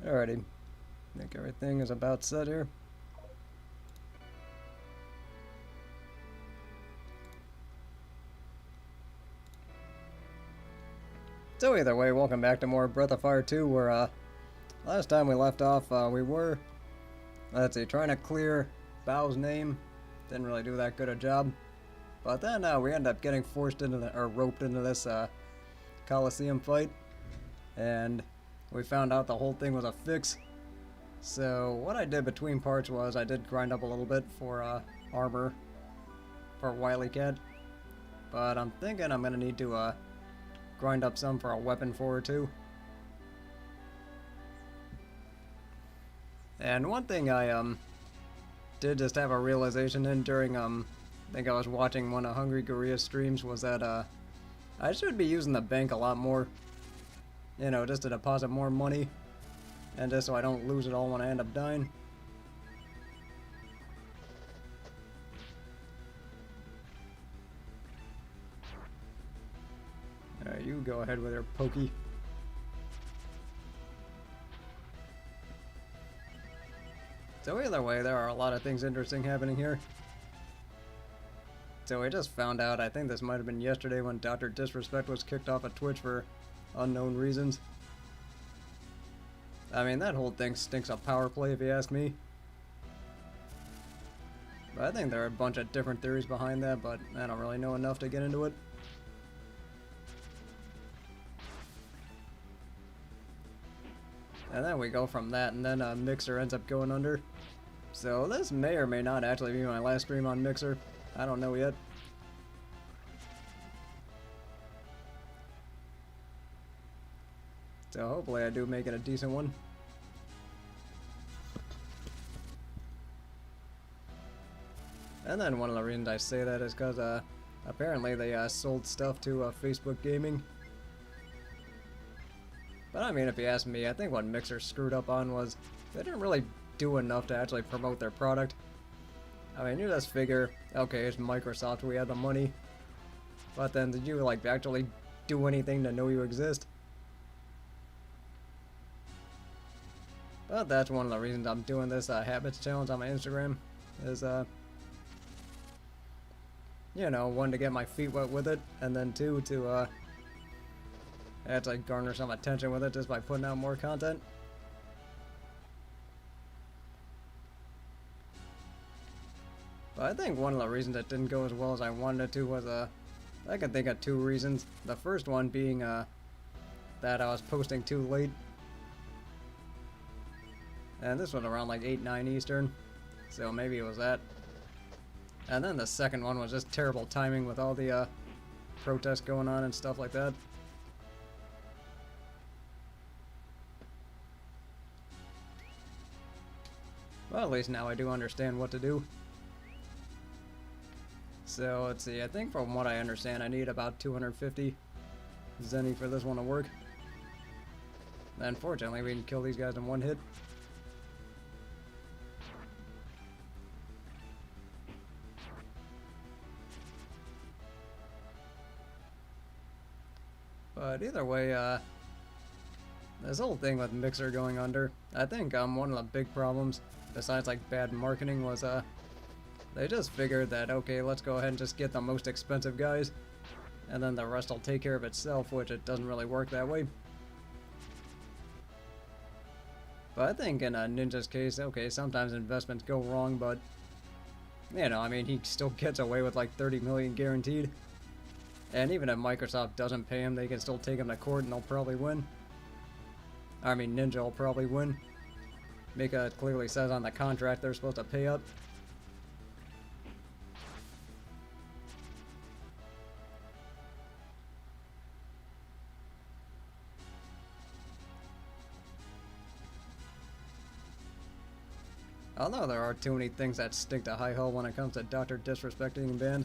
Alrighty. I think everything is about set here. So either way, welcome back to more Breath of Fire 2, where last time we left off, we were, let's see, trying to clear Bao's name. Didn't really do that good a job. But then we ended up getting forced into or roped into this Coliseum fight. And we found out the whole thing was a fix. So what I did between parts was I did grind up a little bit for armor for Wily Cat. But I'm thinking I'm going to need to grind up some for a weapon for her too. And one thing I did just have a realization in during I think I was watching one of Hungry Gorilla's streams was that I should be using the bank a lot more. You know, just to deposit more money. And just so I don't lose it all when I end up dying. Alright, you go ahead with your pokey. So either way, there are a lot of things interesting happening here. So we just found out, I think this might have been yesterday when Dr. Disrespect was kicked off of Twitch for unknown reasons. I mean, that whole thing stinks of power play if you ask me. But I think there are a bunch of different theories behind that, but I don't really know enough to get into it. And then we go from that, and then Mixer ends up going under. So this may or may not actually be my last stream on Mixer. I don't know yet. So hopefully I do make it a decent one. And then one of the reasons I say that is because apparently they sold stuff to Facebook Gaming. But I mean, if you ask me, I think what Mixer screwed up on was they didn't really do enough to actually promote their product. I mean, you just figure, okay, it's Microsoft, we have the money. But then did you like actually do anything to know you exist? But that's one of the reasons I'm doing this habits challenge on my Instagram. Is you know, one, to get my feet wet with it, and then two, to actually garner some attention with it just by putting out more content. But I think one of the reasons it didn't go as well as I wanted it to was I can think of two reasons. The first one being that I was posting too late. And this was around like 8, 9 Eastern. So maybe it was that. And then the second one was just terrible timing with all the protests going on and stuff like that. Well, at least now I do understand what to do. So let's see, I think from what I understand I need about 250 Zenny for this one to work. Unfortunately, we can kill these guys in one hit. But either way, this whole thing with Mixer going under, I think one of the big problems, besides like bad marketing, was they just figured that, okay, let's go ahead and just get the most expensive guys, and then the rest will take care of itself, which it doesn't really work that way. But I think in Ninja's case, okay, sometimes investments go wrong, but, you know, I mean, he still gets away with like 30 million guaranteed. And even if Microsoft doesn't pay him, they can still take him to court and they'll probably win. I mean, Ninja will probably win. Mika clearly says on the contract they're supposed to pay up. Although there are too many things that stink to high hull when it comes to Dr. Disrespecting Band.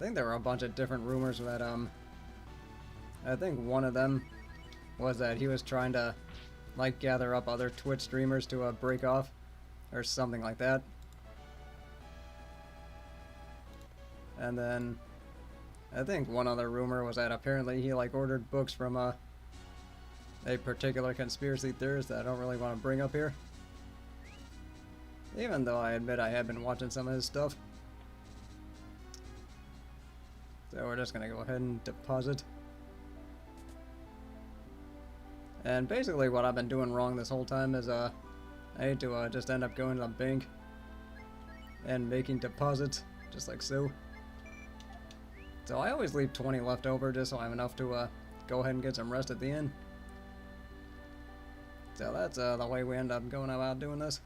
I think there were a bunch of different rumors that, I think one of them was that he was trying to, like, gather up other Twitch streamers to, break off, or something like that. And then, I think one other rumor was that apparently he, like, ordered books from, a particular conspiracy theorist that I don't really want to bring up here. Even though I admit I have been watching some of his stuff. So we're just gonna go ahead and deposit. And basically what I've been doing wrong this whole time is I need to just end up going to the bank and making deposits, just like so. So I always leave 20 left over just so I have enough to go ahead and get some rest at the end. So that's the way we end up going about doing this.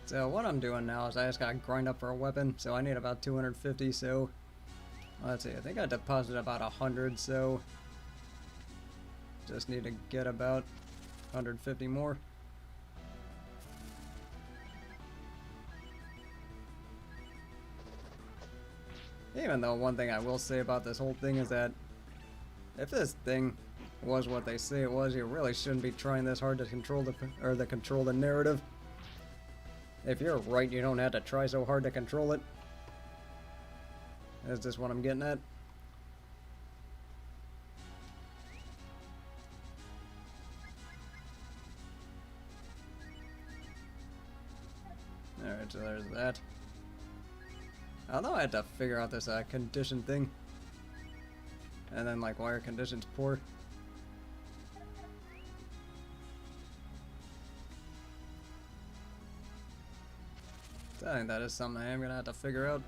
So what I'm doing now is I just gotta grind up for a weapon, so I need about 250, so let's see, I think I deposited about 100, so just need to get about 150 more. Even though one thing I will say about this whole thing is that if this thing was what they say it was, you really shouldn't be trying this hard to control the narrative. If you're right, you don't have to try so hard to control it. Is this what I'm getting at? Alright, so there's that. Although I had to figure out this condition thing. And then, like, why are conditions poor? I think that is something I am gonna have to figure out.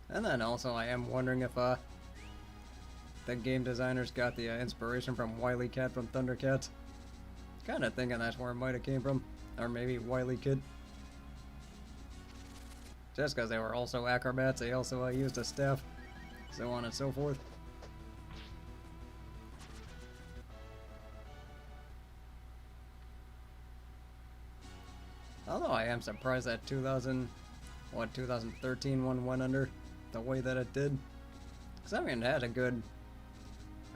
And then also I am wondering if the game designers got the inspiration from Wily Cat from Thundercats. Kinda thinking that's where it might have came from. Or maybe Wily Kid. Just because they were also acrobats, they also used a staff, so on and so forth. Although I am surprised that 2013 one went under the way that it did. Because I mean, it had a good,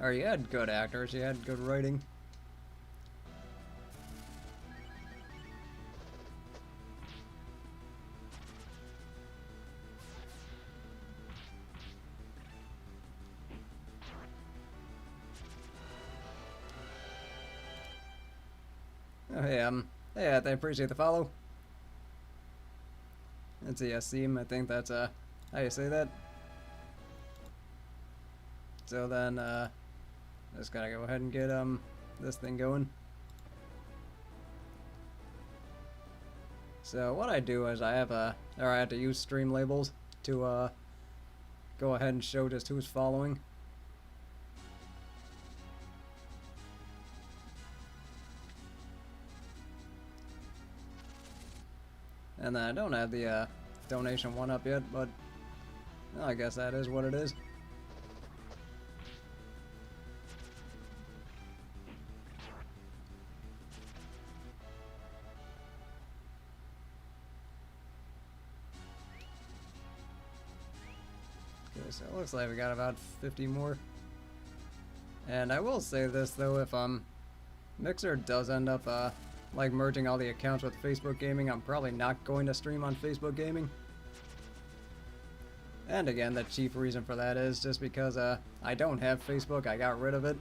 or you had good actors, you had good writing. Oh, hey, hey, I appreciate the follow. It's a seam, I think that's, how you say that. So then, just gotta go ahead and get, this thing going. So what I do is I have I have to use stream labels to, go ahead and show just who's following. And then I don't have the donation one up yet, but well, I guess that is what it is. Okay, so it looks like we got about 50 more. And I will say this though, if Mixer does end up like merging all the accounts with Facebook Gaming, I'm probably not going to stream on Facebook Gaming. And again, the chief reason for that is just because I don't have Facebook, I got rid of it.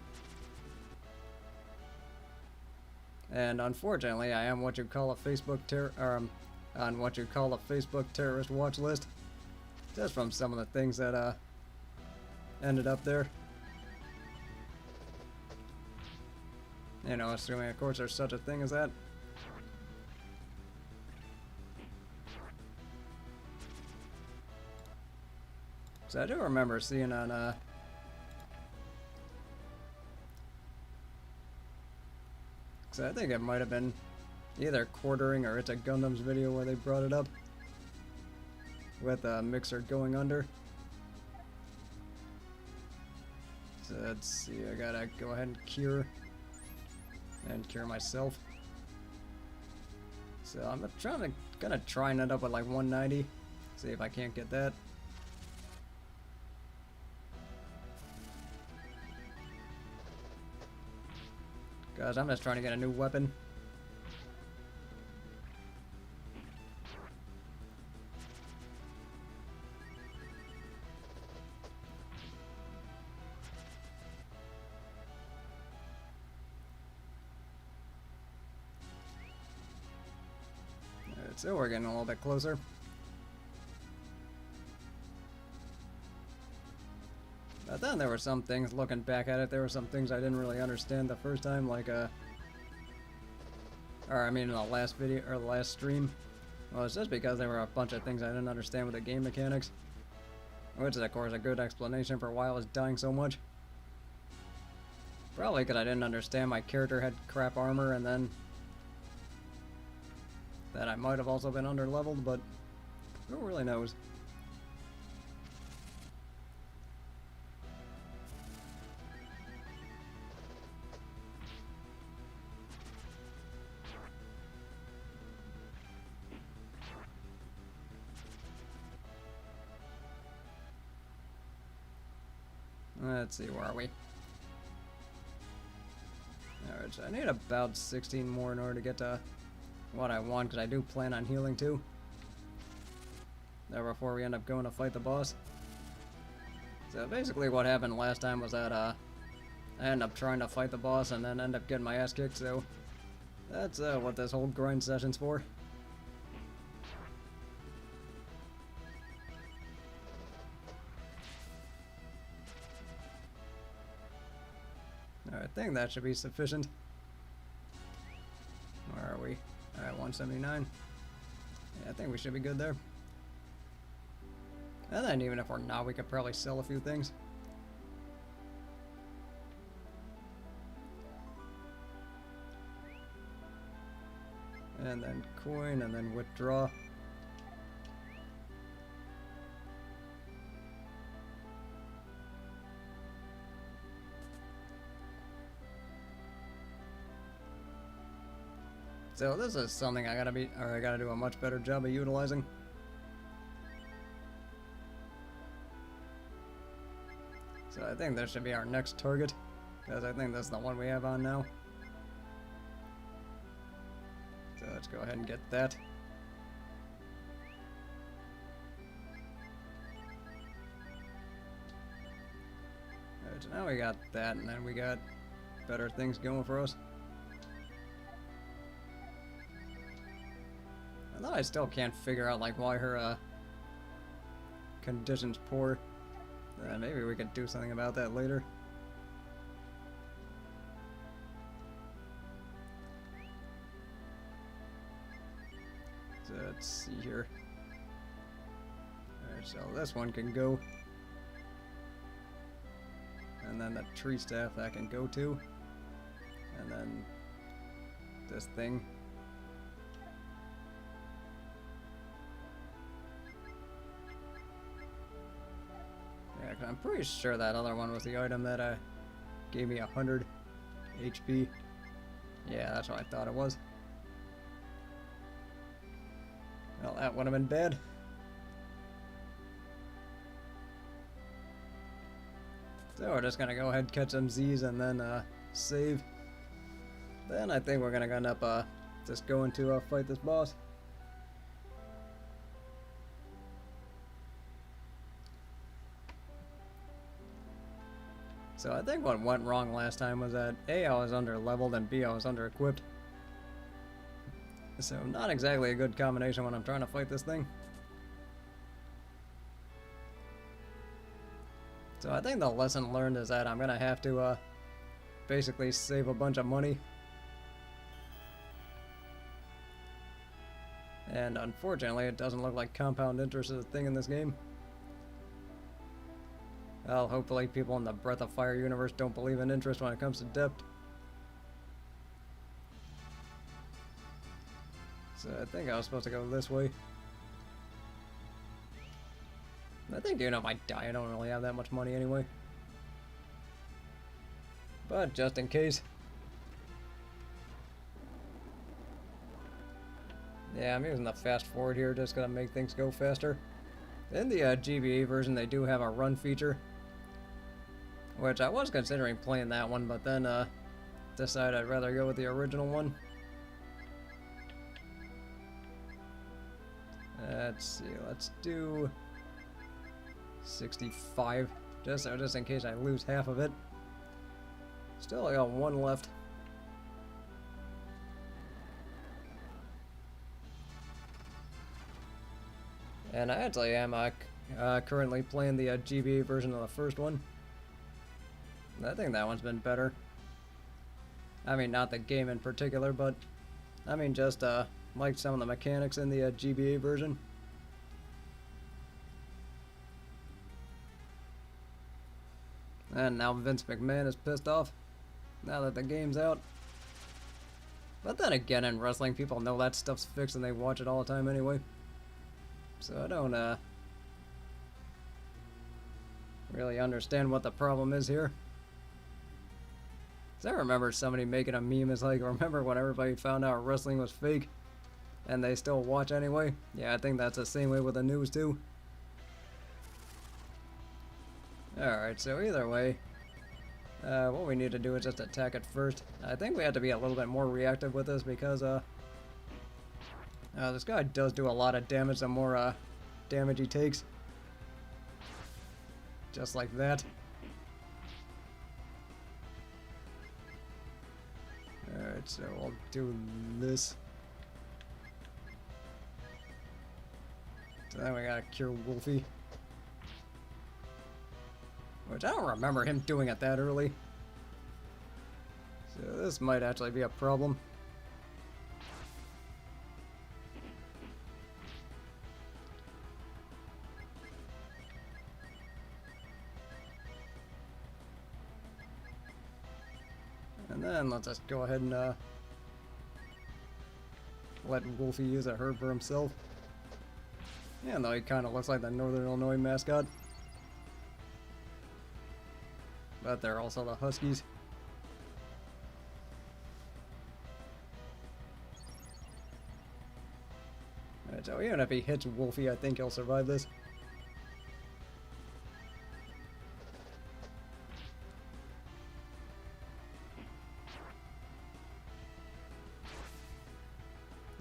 And unfortunately, I am what you call a Facebook on what you call a Facebook terrorist watch list. Just from some of the things that ended up there. You know, assuming of course there's such a thing as that. So I do remember seeing on so I think it might have been either Quartering or It's a Gundam's video where they brought it up with Mixer going under. So let's see, I gotta go ahead and cure myself. So I'm gonna try and end up with like 190. See if I can't get that. Guys, I'm just trying to get a new weapon. Alright, so we're getting a little bit closer. But then there were some things, looking back at it, there were some things I didn't really understand the first time, like, or I mean in the last video, or the last stream. Well, it's just because there were a bunch of things I didn't understand with the game mechanics. Which is, of course, a good explanation for why I was dying so much. Probably because I didn't understand my character had crap armor, and then that I might have also been under-leveled, but who really knows? Let's see, where are we? Alright, so I need about 16 more in order to get to what I want, because I do plan on healing too. There before we end up going to fight the boss. So basically what happened last time was that I ended up trying to fight the boss and then end up getting my ass kicked, so that's what this whole grind session's for. I think that should be sufficient. Where are we? Alright, 179. Yeah, I think we should be good there. And then even if we're not, we could probably sell a few things. And then coin, and then withdraw. So this is something I gotta do a much better job of utilizing. So I think this should be our next target, because I think that's the one we have on now. So let's go ahead and get that. Alright, so now we got that, and then we got better things going for us. Although I still can't figure out like why her condition's poor. Maybe we could do something about that later. So let's see here. Alright, so this one can go. And then the tree staff that can go to. And then this thing. Yeah, I'm pretty sure that other one was the item that gave me 100 HP. Yeah, that's what I thought it was. Well, that would have been bad. So we're just gonna go ahead and catch some Z's and then save. Then I think we're gonna end up just going to fight this boss. So I think what went wrong last time was that A, I was under leveled, and B, I was under equipped. So not exactly a good combination when I'm trying to fight this thing. So I think the lesson learned is that I'm gonna have to basically save a bunch of money. And unfortunately it doesn't look like compound interest is a thing in this game. Well, hopefully people in the Breath of Fire universe don't believe in interest when it comes to debt. So I think I was supposed to go this way. I think even if I die, I don't really have that much money anyway. But just in case. Yeah, I'm using the fast forward here, just gonna make things go faster. In the GBA version, they do have a run feature, which I was considering playing that one, but then decided I'd rather go with the original one. Let's see, let's do 65, just in case I lose half of it. Still, I got one left. And I actually am currently playing the GBA version of the first one. I think that one's been better. I mean, not the game in particular, but I mean just like some of the mechanics in the GBA version. And now Vince McMahon is pissed off now that the game's out. But then again, in wrestling, people know that stuff's fixed and they watch it all the time anyway. So I don't really understand what the problem is here. 'Cause I remember somebody making a meme, it's like, remember when everybody found out wrestling was fake and they still watch anyway? Yeah, I think that's the same way with the news too. Alright, so either way, what we need to do is just attack it first. I think we have to be a little bit more reactive with this because this guy does do a lot of damage the more damage he takes. Just like that. Alright, so I'll do this. So then we gotta cure Wolfie. Which I don't remember him doing it that early. So this might actually be a problem. And then let's just go ahead and let Wolfie use a herb for himself. Yeah, though he kind of looks like the Northern Illinois mascot. But they're also the Huskies. Alright, so even if he hits Wolfie, I think he'll survive this.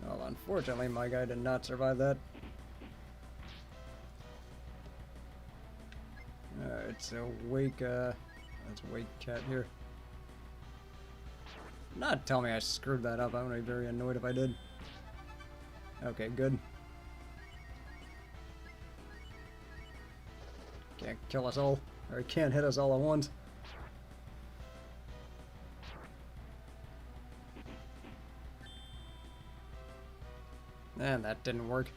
Well, unfortunately, my guy did not survive that. Alright, so wake, let's wake Cat here. Not tell me I screwed that up, I'm gonna be very annoyed if I did. Okay, good. Can't kill us all, or he can't hit us all at once. And that didn't work.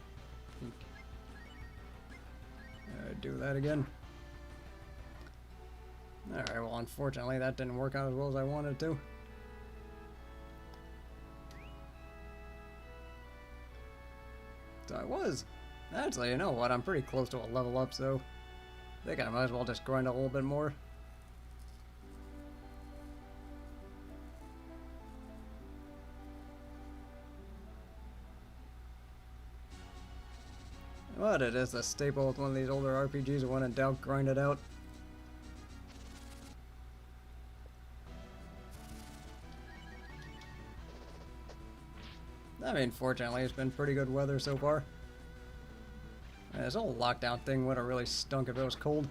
Do that again. Alright, well unfortunately that didn't work out as well as I wanted to. So I was. Actually, you know what, I'm pretty close to a level up, so I think I might as well just grind a little bit more. But it is a staple with one of these older RPGs, when in doubt, grind it out. I mean, fortunately, it's been pretty good weather so far. And this whole lockdown thing would have really stunk if it was cold.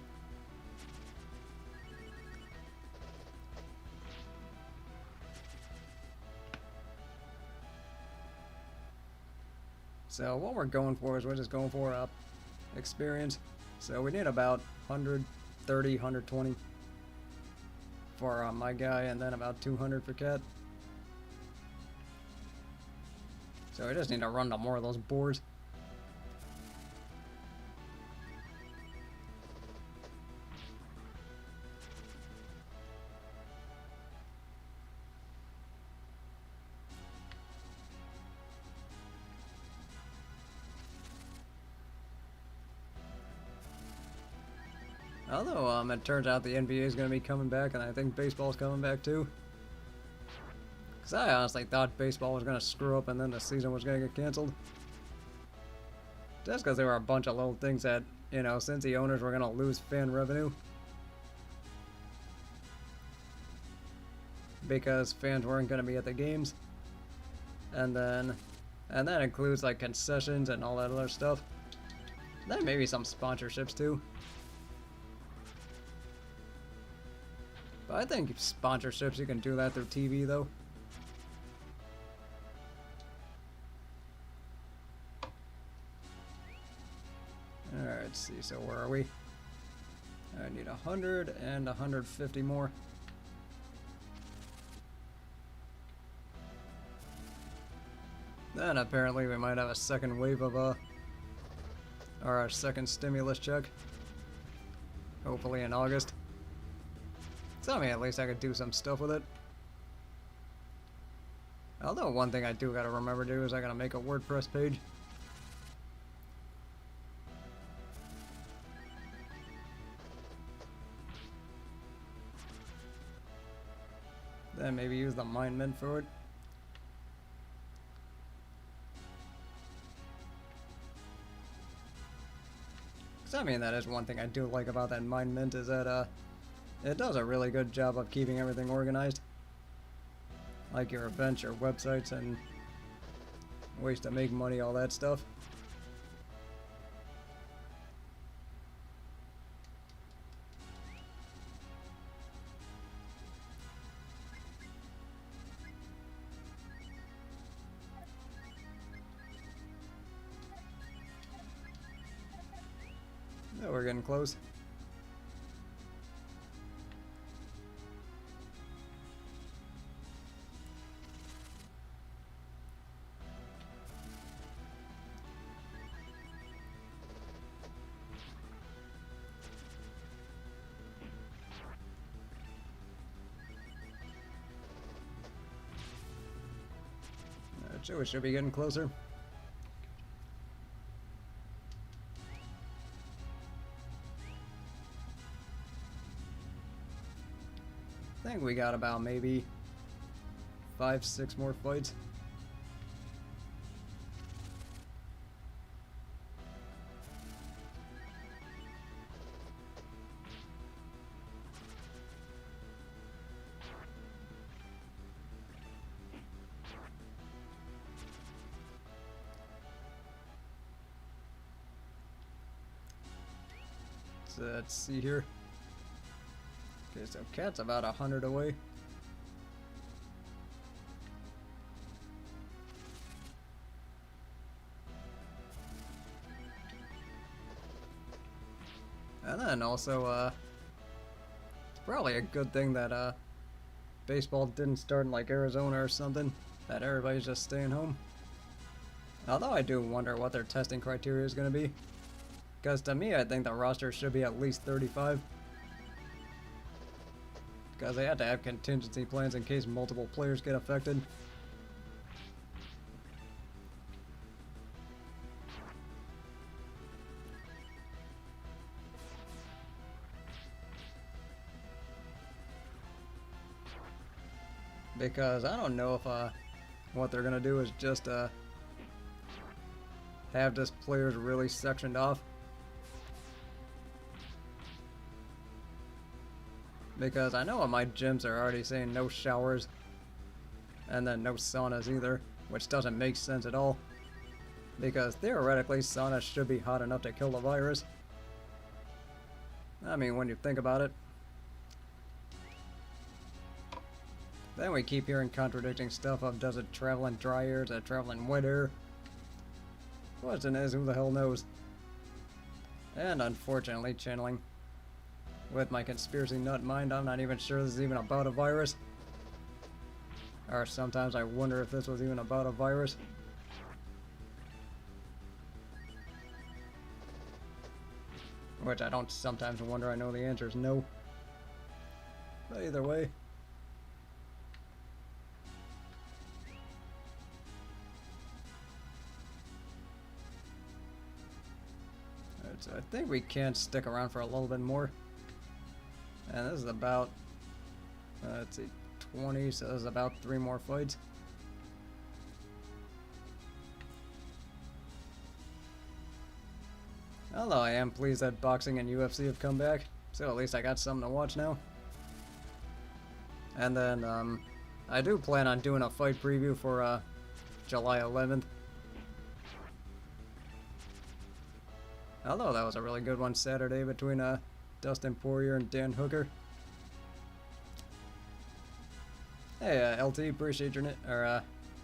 So what we're going for is we're just going for experience. So we need about 130, 120 for my guy, and then about 200 for Cat. So we just need to run to more of those boards. Although it turns out the NBA is going to be coming back, and I think baseball's coming back too. Because I honestly thought baseball was going to screw up and then the season was going to get canceled. Just because there were a bunch of little things that, you know, since the owners were going to lose fan revenue. Because fans weren't going to be at the games. And that includes like concessions and all that other stuff. Then maybe some sponsorships too. But I think sponsorships, you can do that through TV though. Alright, let's see, so where are we? I need 100 and 150 more. Then apparently we might have a second wave of or a second stimulus check. Hopefully in August. So I mean, at least I could do some stuff with it. Although one thing I do gotta remember to do is I gotta make a WordPress page. Then maybe use the Mind Mint for it. I mean, that is one thing I do like about that Mind Mint is that it does a really good job of keeping everything organized. Like your events, your websites, and ways to make money, all that stuff. Yeah, we're getting close. We should be getting closer. I think we got about maybe 5-6 more fights. So let's see here. Okay, so Cat's about 100 away. And then also, it's probably a good thing that baseball didn't start in like Arizona or something, that everybody's just staying home. Although I do wonder what their testing criteria is going to be. Because to me, I think the roster should be at least 35. Because they have to have contingency plans in case multiple players get affected. Because I don't know if what they're going to do is just have just players really sectioned off. Because I know at my gyms are already saying no showers and then no saunas either, which doesn't make sense at all. Because theoretically saunas should be hot enough to kill the virus. I mean, when you think about it. Then we keep hearing contradicting stuff of does it travel in dry air, does it travel in wet air? Question is, who the hell knows? And unfortunately, channeling with my conspiracy nut mind, I'm not even sure this is even about a virus. Or sometimes I wonder if this was even about a virus. Which I don't sometimes wonder, I know the answer is no. But either way. Alright, so I think we can stick around for a little bit more. And this is about, let's see, 20, so this is about 3 more fights. Although I am pleased that boxing and UFC have come back, so at least I got something to watch now. And then, I do plan on doing a fight preview for, July 11th. Although that was a really good one Saturday between, Dustin Poirier and Dan Hooker. Hey, LT, appreciate your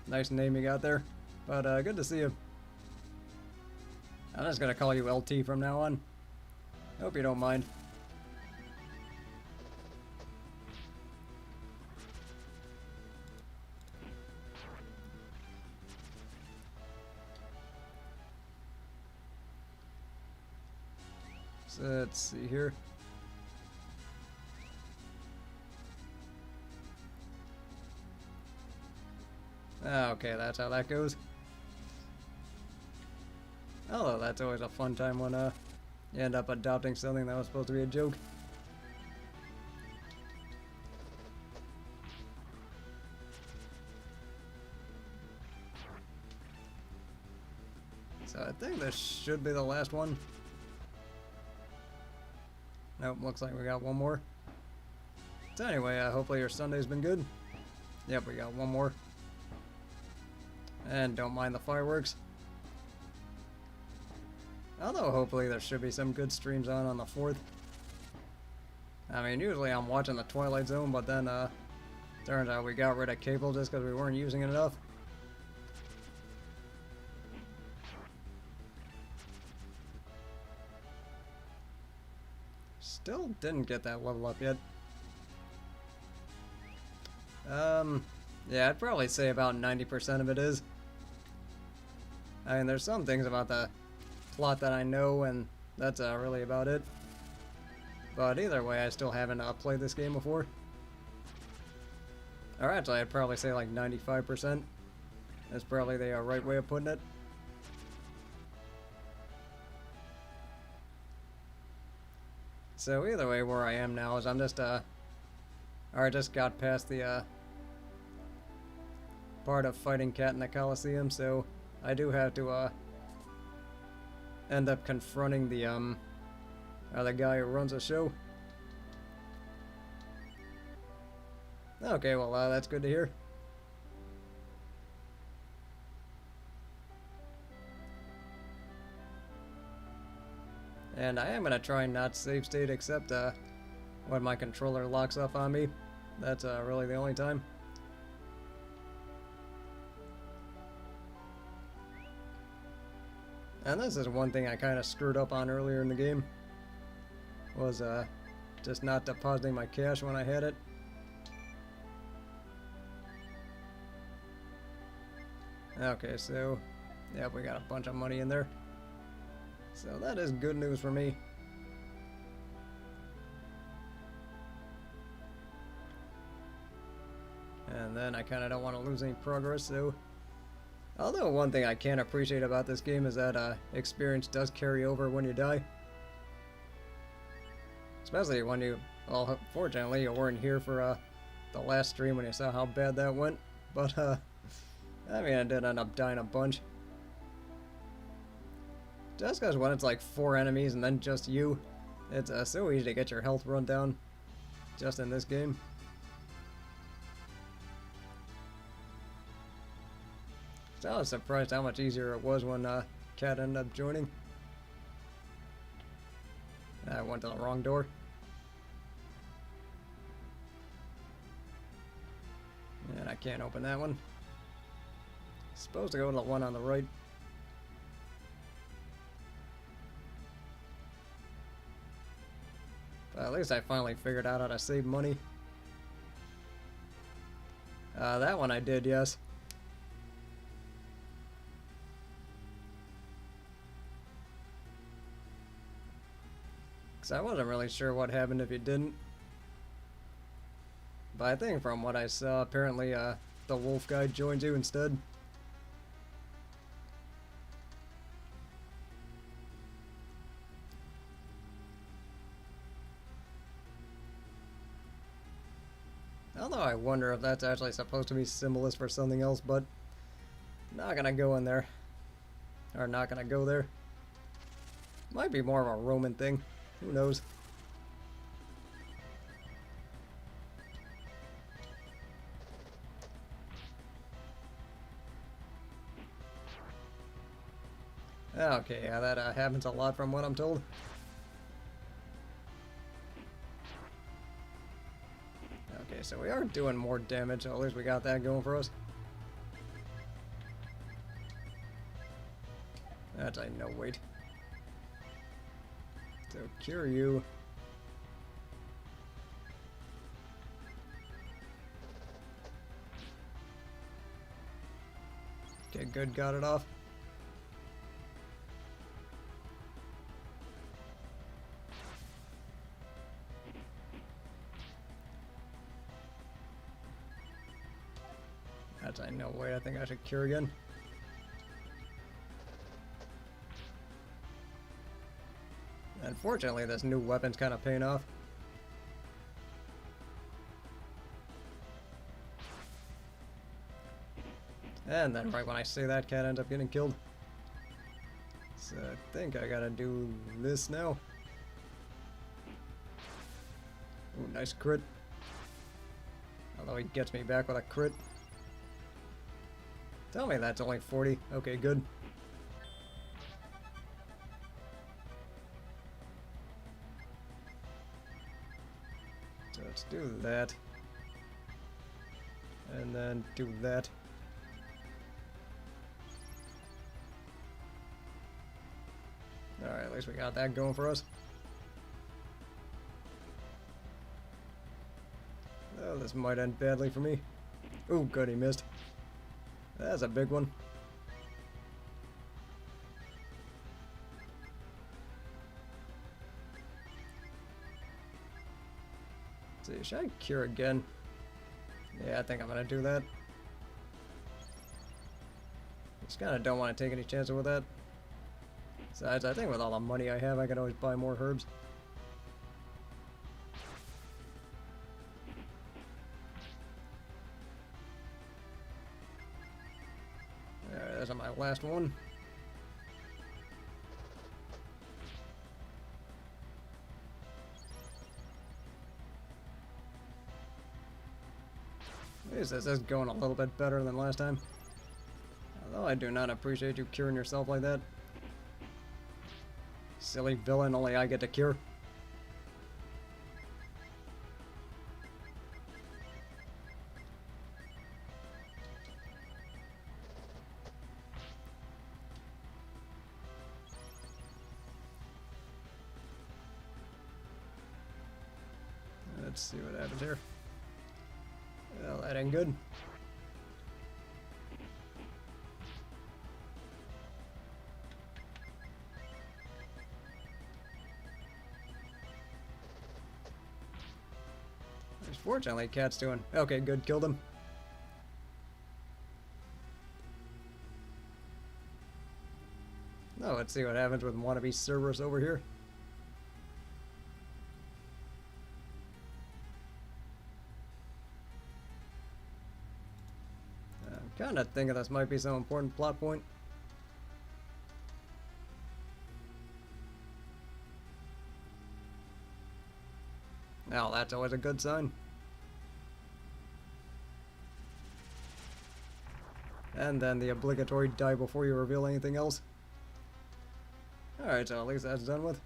nice name you got there. But, good to see you. I'm just gonna call you LT from now on. Hope you don't mind. So let's see here. Okay, that's how that goes. Although that's always a fun time when you end up adopting something that was supposed to be a joke. So I think this should be the last one. Nope, looks like we got one more. So anyway, hopefully your Sunday's been good. Yep, we got one more. And don't mind the fireworks. Although hopefully there should be some good streams on the 4th. I mean, usually I'm watching the Twilight Zone, but then turns out we got rid of cable just because we weren't using it enough. Still didn't get that level up yet. Yeah, I'd probably say about 90% of it is. I mean, there's some things about the plot that I know, and that's really about it. But either way, I still haven't played this game before. Or actually, I'd probably say like 95%. That's probably the right way of putting it. So either way, where I am now is I'm just, or I just got past the, part of fighting Cat in the Coliseum, so I do have to, end up confronting the guy who runs the show. Okay, well, that's good to hear. And I am gonna try and not save state except when my controller locks off on me. That's really the only time. And this is one thing I kind of screwed up on earlier in the game. Was just not depositing my cash when I had it. Okay, so yeah, we got a bunch of money in there. So that is good news for me. And then I kind of don't want to lose any progress, so... Although one thing I can appreciate about this game is that experience does carry over when you die. Especially when you... Well, fortunately you weren't here for the last stream when you saw how bad that went. But, I mean, I did end up dying a bunch. Just because when it's like 4 enemies and then just you, it's so easy to get your health run down just in this game. So I was surprised how much easier it was when Cat ended up joining. I went to the wrong door. And I can't open that one. Supposed to go to the one on the right. But at least I finally figured out how to save money. That one I did, yes. Because I wasn't really sure what happened if you didn't. But I think from what I saw, apparently the wolf guy joined you instead. Although I wonder if that's actually supposed to be symbolist for something else, but not gonna go in there. Or not gonna go there. Might be more of a Roman thing. Who knows? Okay, yeah, that happens a lot from what I'm told. Okay, so we are doing more damage, so at least we got that going for us. That's a no wait. So cure you. Okay, good, got it off. That's a no wait, I think I should cure again. Unfortunately, this new weapon's kind of paying off. And then right when I say that, cat ends up getting killed. So I think I gotta do this now. Ooh, nice crit. Although he gets me back with a crit. Tell me that's only 40. Okay, good. So let's do that. And then do that. Alright, at least we got that going for us. Oh, this might end badly for me. Ooh, good, he missed. That's a big one. Let's see, should I cure again? Yeah, I think I'm gonna do that. Just kinda don't want to take any chances with that. Besides, I think with all the money I have, I can always buy more herbs. Alright, that's my last one. At least this is going a little bit better than last time. Although I do not appreciate you curing yourself like that. Silly villain, only I get to cure. Let's see what happens here. Well, that ain't good. Fortunately, cat's doing okay. Good, killed him. Now let's see what happens with wannabe Cerberus over here. I'm kind of thinking this might be some important plot point. Now that's always a good sign. And then the obligatory die before you reveal anything else. Alright, so at least that's done with.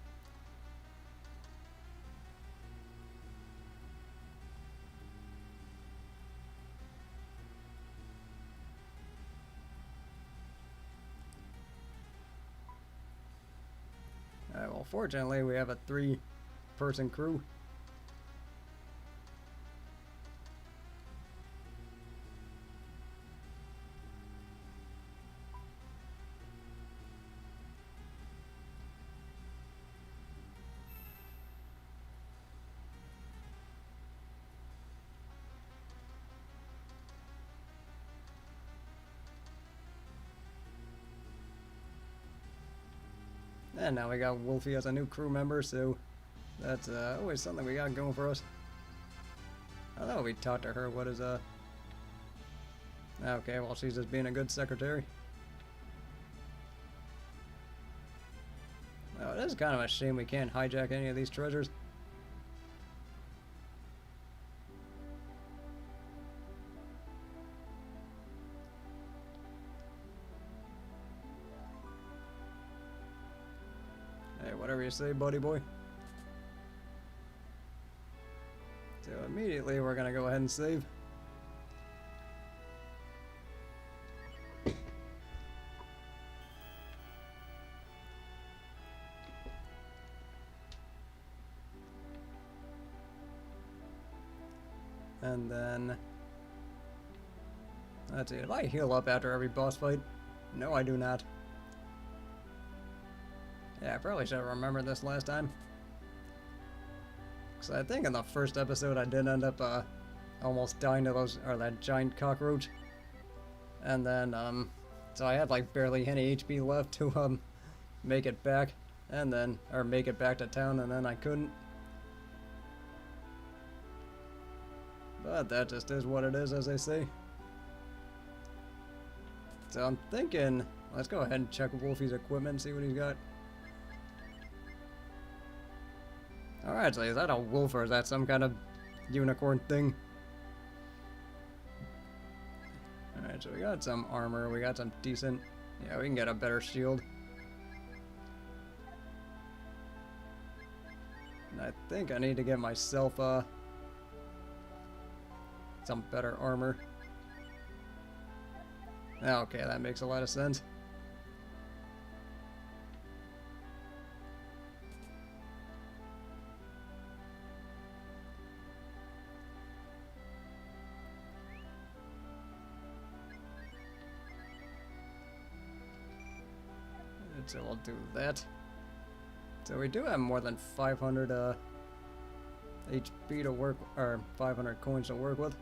Alright, well fortunately we have a 3-person crew. And now we got Wolfie as a new crew member, so that's always something we got going for us. I thought we talked to her. What is okay, well she's just being a good secretary. Oh, it is kind of a shame we can't hijack any of these treasures. Hey, whatever you say, buddy boy. So immediately we're gonna go ahead and save. And then, let's see, do I heal up after every boss fight? No, I do not. Yeah, I probably should have remembered this last time. Because I think in the first episode I did end up almost dying to those, or that giant cockroach. And then, so I had like barely any HP left to make it back. And then, or make it back to town, and then I couldn't. But that just is what it is, as they say. So I'm thinking, let's go ahead and check Wolfie's equipment, see what he's got. Alright, so is that a wolf or is that some kind of unicorn thing? Alright, so we got some armor, we got some decent... Yeah, we can get a better shield. And I think I need to get myself, some better armor. Okay, that makes a lot of sense. So we'll do that. So we do have more than 500 HP to work, or 500 coins to work with.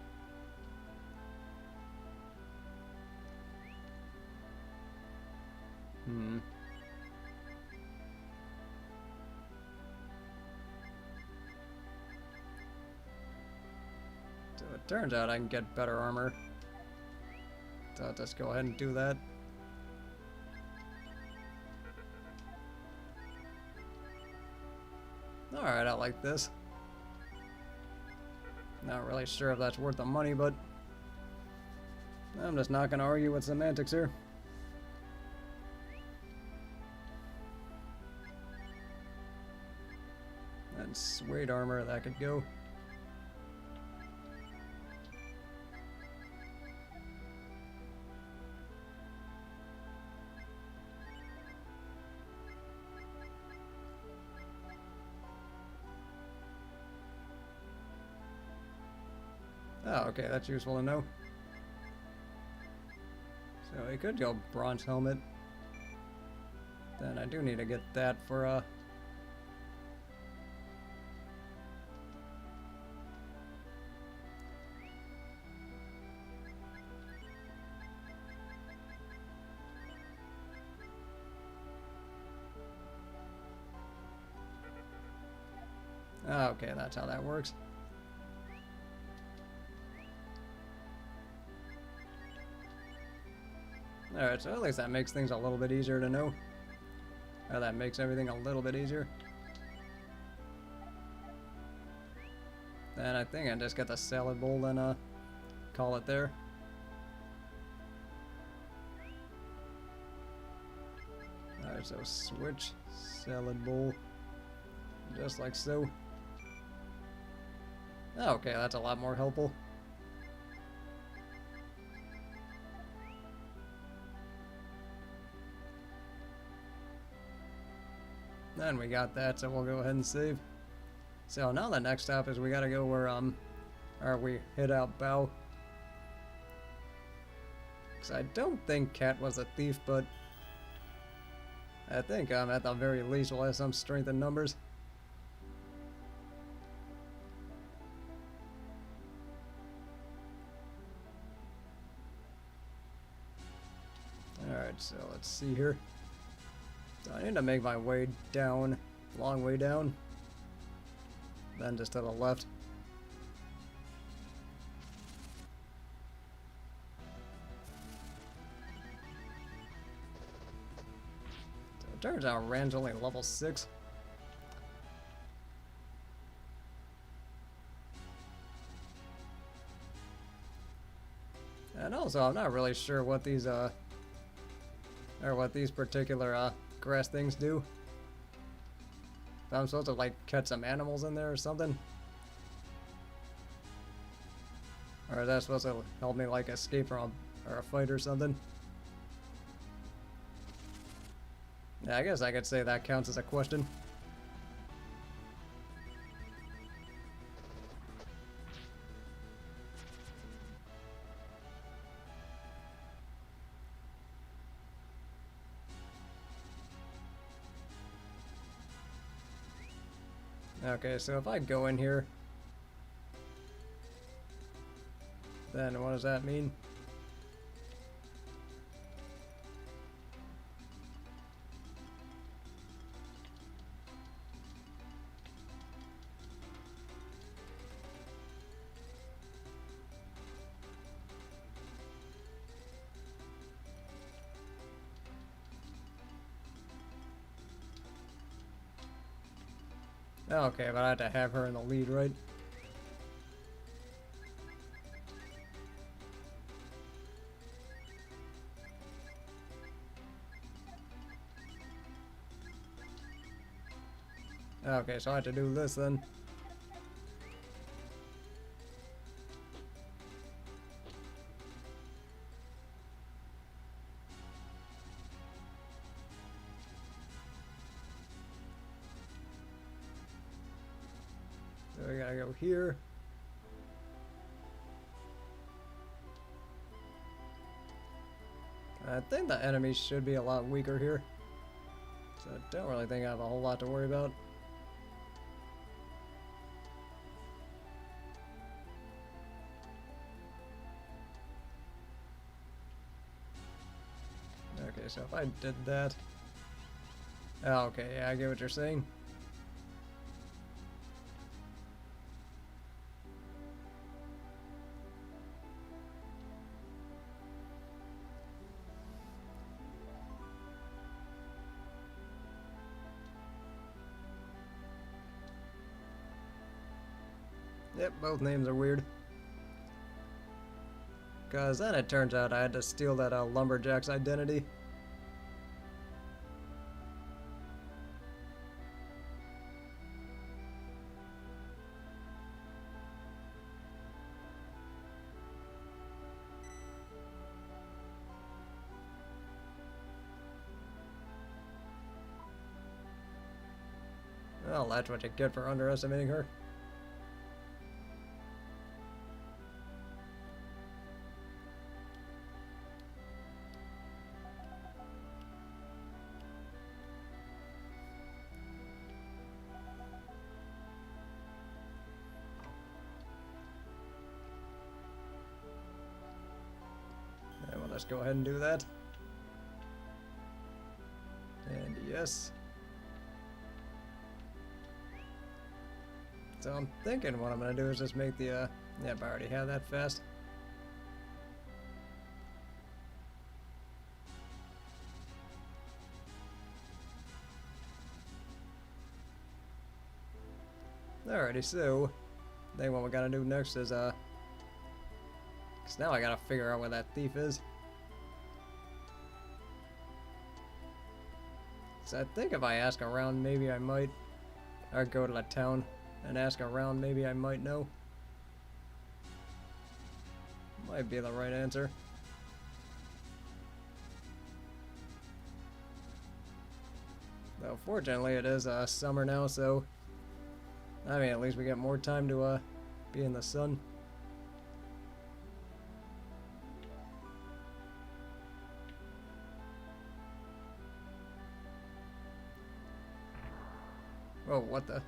So it turns out I can get better armor. So I'll just go ahead and do that. Alright, I like this. Not really sure if that's worth the money, but I'm just not gonna argue with semantics here. And suede armor, that could go. Oh, okay, that's useful to know. So we could go bronze helmet. Then I do need to get that for okay, that's how that works. Alright, so at least that makes things a little bit easier to know. Or that makes everything a little bit easier. Then I think I just get the salad bowl and call it there. Alright, so switch salad bowl. Just like so. Okay, that's a lot more helpful. Then we got that, so we'll go ahead and save. So now the next stop is we gotta go where, or we hit out Bow. Cause I don't think Cat was a thief, but I think, at the very least we'll have some strength in numbers. Alright, so let's see here. So I need to make my way down, long way down, then just to the left. So turns out Rand's only level 6. And also, I'm not really sure what these, or what these particular, grass things do. If I'm supposed to, like, catch some animals in there or something. Or is that supposed to help me, like, escape from a fight or something? Yeah, I guess I could say that counts as a question. Okay, so if I go in here, then what does that mean? Okay, but I had to have her in the lead, right? Okay, so I had to do this then. So we gotta go here. I think the enemies should be a lot weaker here. So I don't really think I have a whole lot to worry about. Okay, so if I did that... Oh, okay, yeah, I get what you're saying. Yep, both names are weird. Because then it turns out I had to steal that lumberjack's identity. Well, that's what you get for underestimating her. Yeah, well, let's go ahead and do that. And yes. So I'm thinking what I'm gonna do is just make the, yep, I already have that fast. Alrighty, so I think what we gotta do next is, cause now I gotta figure out where that thief is. So I think if I ask around, maybe I might, or go to the town and ask around, maybe I might know. Might be the right answer. Though fortunately it is summer now, so I mean at least we get more time to be in the sun. Oh, what the?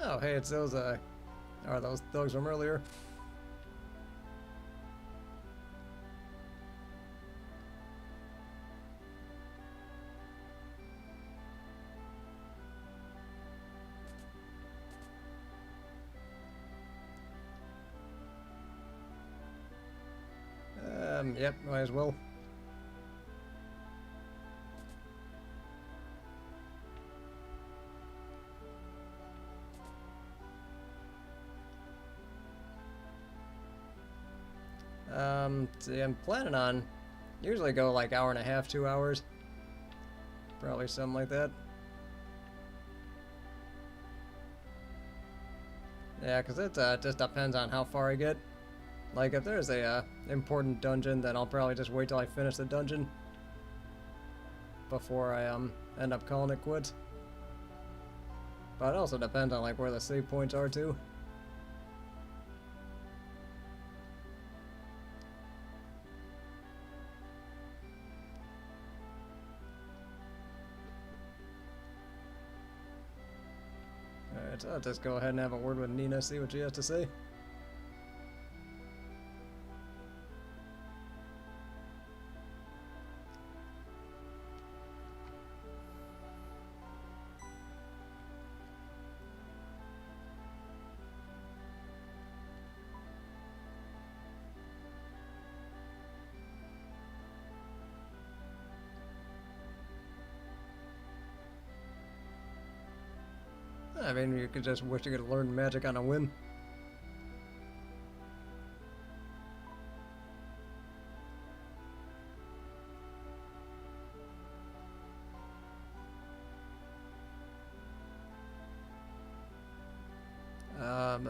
Oh, hey, it's those, are those thugs from earlier. Yep, might as well. See, I'm planning on usually go like hour and a half, 2 hours. Probably something like that. Yeah, because it just depends on how far I get. Like, if there's a important dungeon, then I'll probably just wait till I finish the dungeon before I end up calling it quits. But it also depends on like where the save points are too. Alright, so I'll just go ahead and have a word with Nina, see what she has to say. I mean, you could just wish you could learn magic on a whim.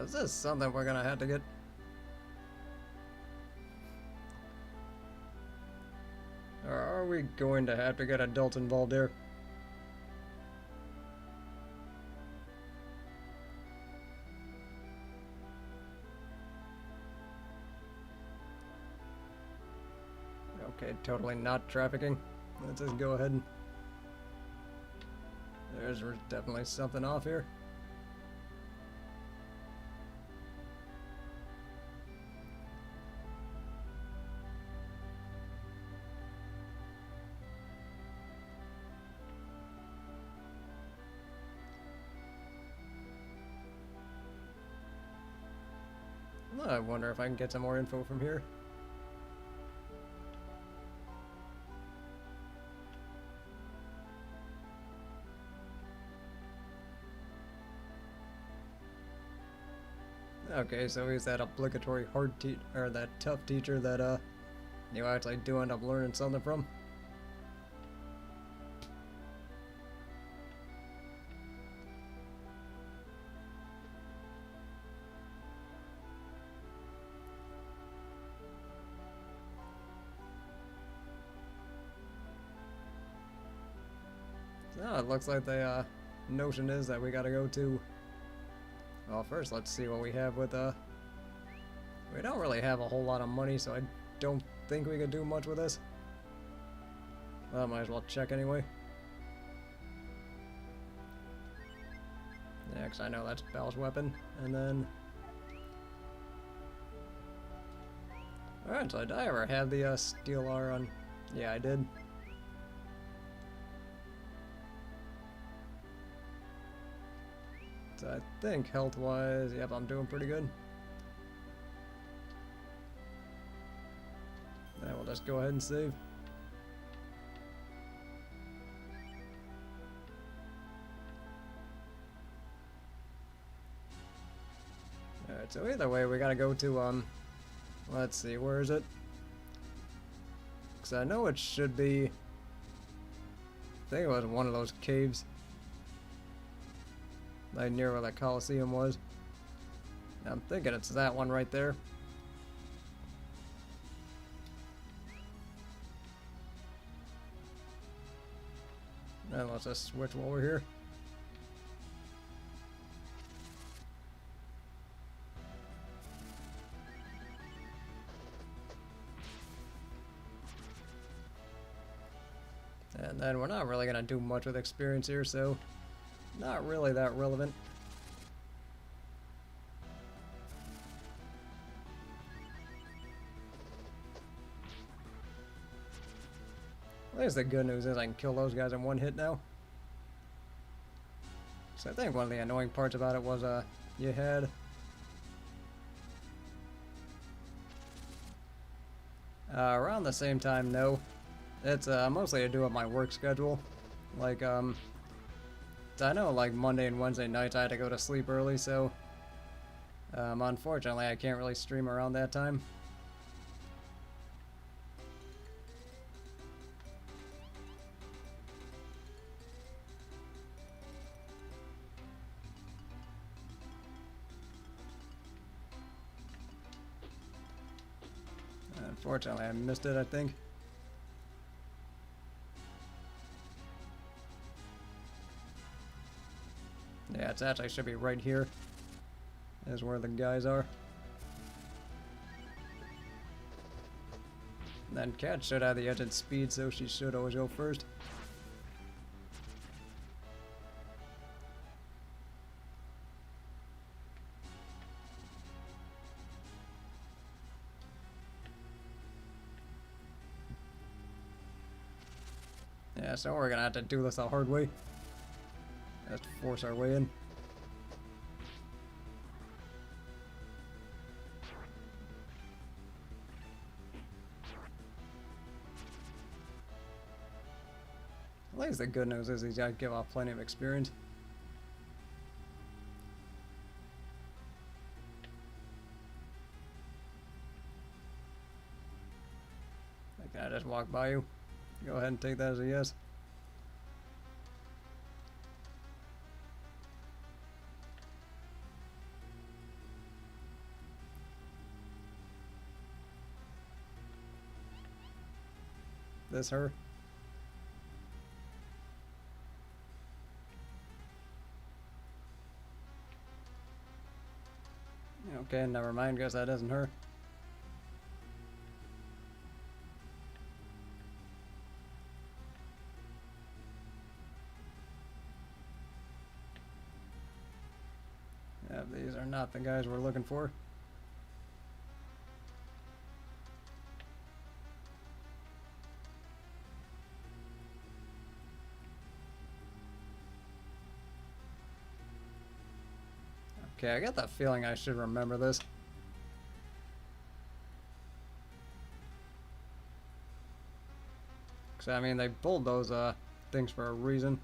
Is this something we're gonna have to get? Or are we going to have to get adults involved here? Okay, totally not trafficking. Let's just go ahead and... There's definitely something off here. I wonder if I can get some more info from here. Okay, so he's that obligatory hard teacher, or that tough teacher that you actually do end up learning something from. So it looks like the notion is that we gotta go to... Well, first let's see what we have with we don't really have a whole lot of money, so I don't think we could do much with this. Well, I might as well check anyway. Yeah, 'cause I know that's Bal's weapon. And then... Alright, so did I ever have the steel R on? Yeah, I did. So I think health-wise, yep, I'm doing pretty good. Now we'll just go ahead and save. Alright, so either way, we gotta go to, let's see, where is it? Because I know it should be... I think it was one of those caves. Like near where that Coliseum was. I'm thinking it's that one right there. And let's just switch while we're here. And then we're not really gonna do much with experience here, so not really that relevant. At least the good news is I can kill those guys in one hit now. So I think one of the annoying parts about it was you had Around the same time, no. It's mostly to do with my work schedule. Like, I know like Monday and Wednesday nights I had to go to sleep early, so unfortunately I can't really stream around that time. Unfortunately, I missed it, I think. Yeah, it's actually should be right here. Is where the guys are. And then Cat should have the edge in speed, so she should always go first. Yeah, so we're gonna have to do this the hard way. Just force our way in. At least the good news is these guys give off plenty of experience. Can I just walk by you? Go ahead and take that as a yes. This her? Okay, never mind, guess that isn't her. Yeah, these are not the guys we're looking for. Okay, I got that feeling I should remember this. Cause I mean, they pulled those things for a reason.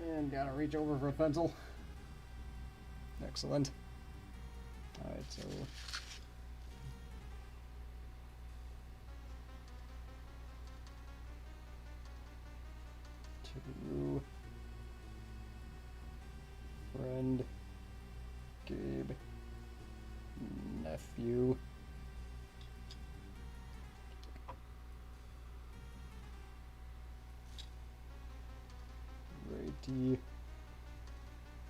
And gotta reach over for a pencil. Excellent. Alright, so... to... friend... Gabe... nephew... Rady...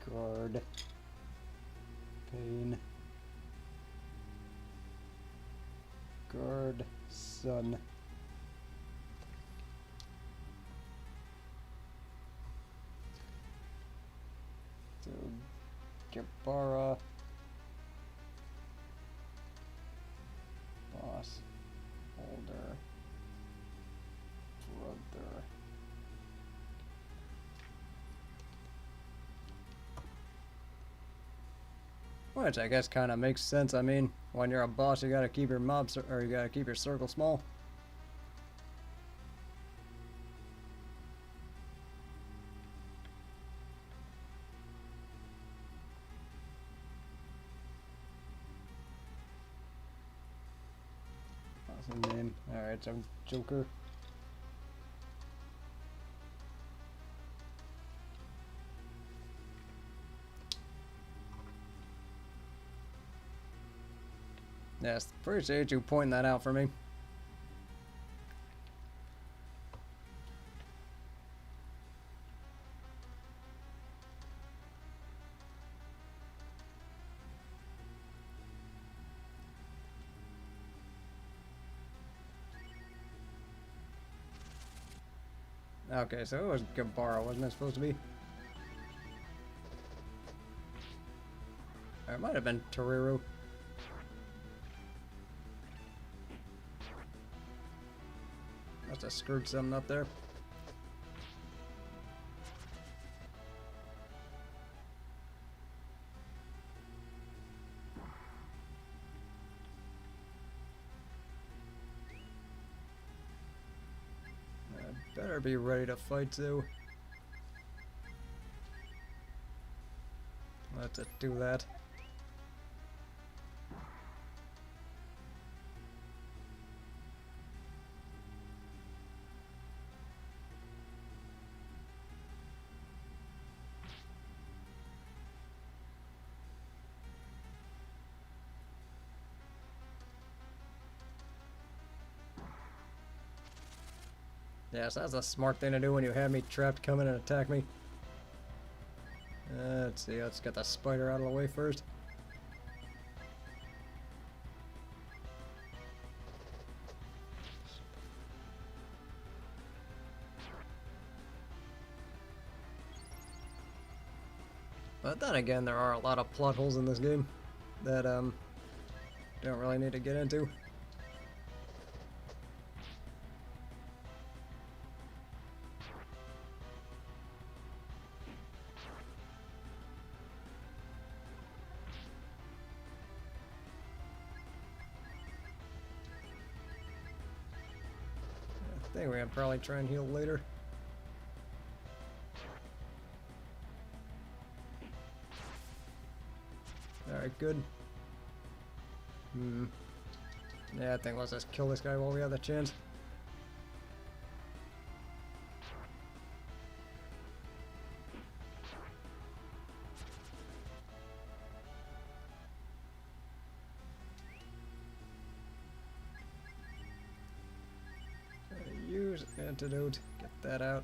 guard... Pain... guard... son... so... Gabara... boss... older... brother... which I guess kind of makes sense. I mean, when you're a boss, you gotta keep your mobs, or you gotta keep your circle small. What's his name? Alright, so Joker. Yes, appreciate you pointing that out for me. Okay, so it was Gabara, wasn't it supposed to be? Or it might have been Toriru. Must have screwed something up there. Better be ready to fight too. Let's just do that. Yes, that's a smart thing to do when you have me trapped. Come in and attack me. Let's see, let's get the spider out of the way first. But then again, there are a lot of plot holes in this game that don't really need to get into. I think we can probably try and heal later. Alright, good. Yeah, I think let's just kill this guy while we have the chance. Use antidote, get that out.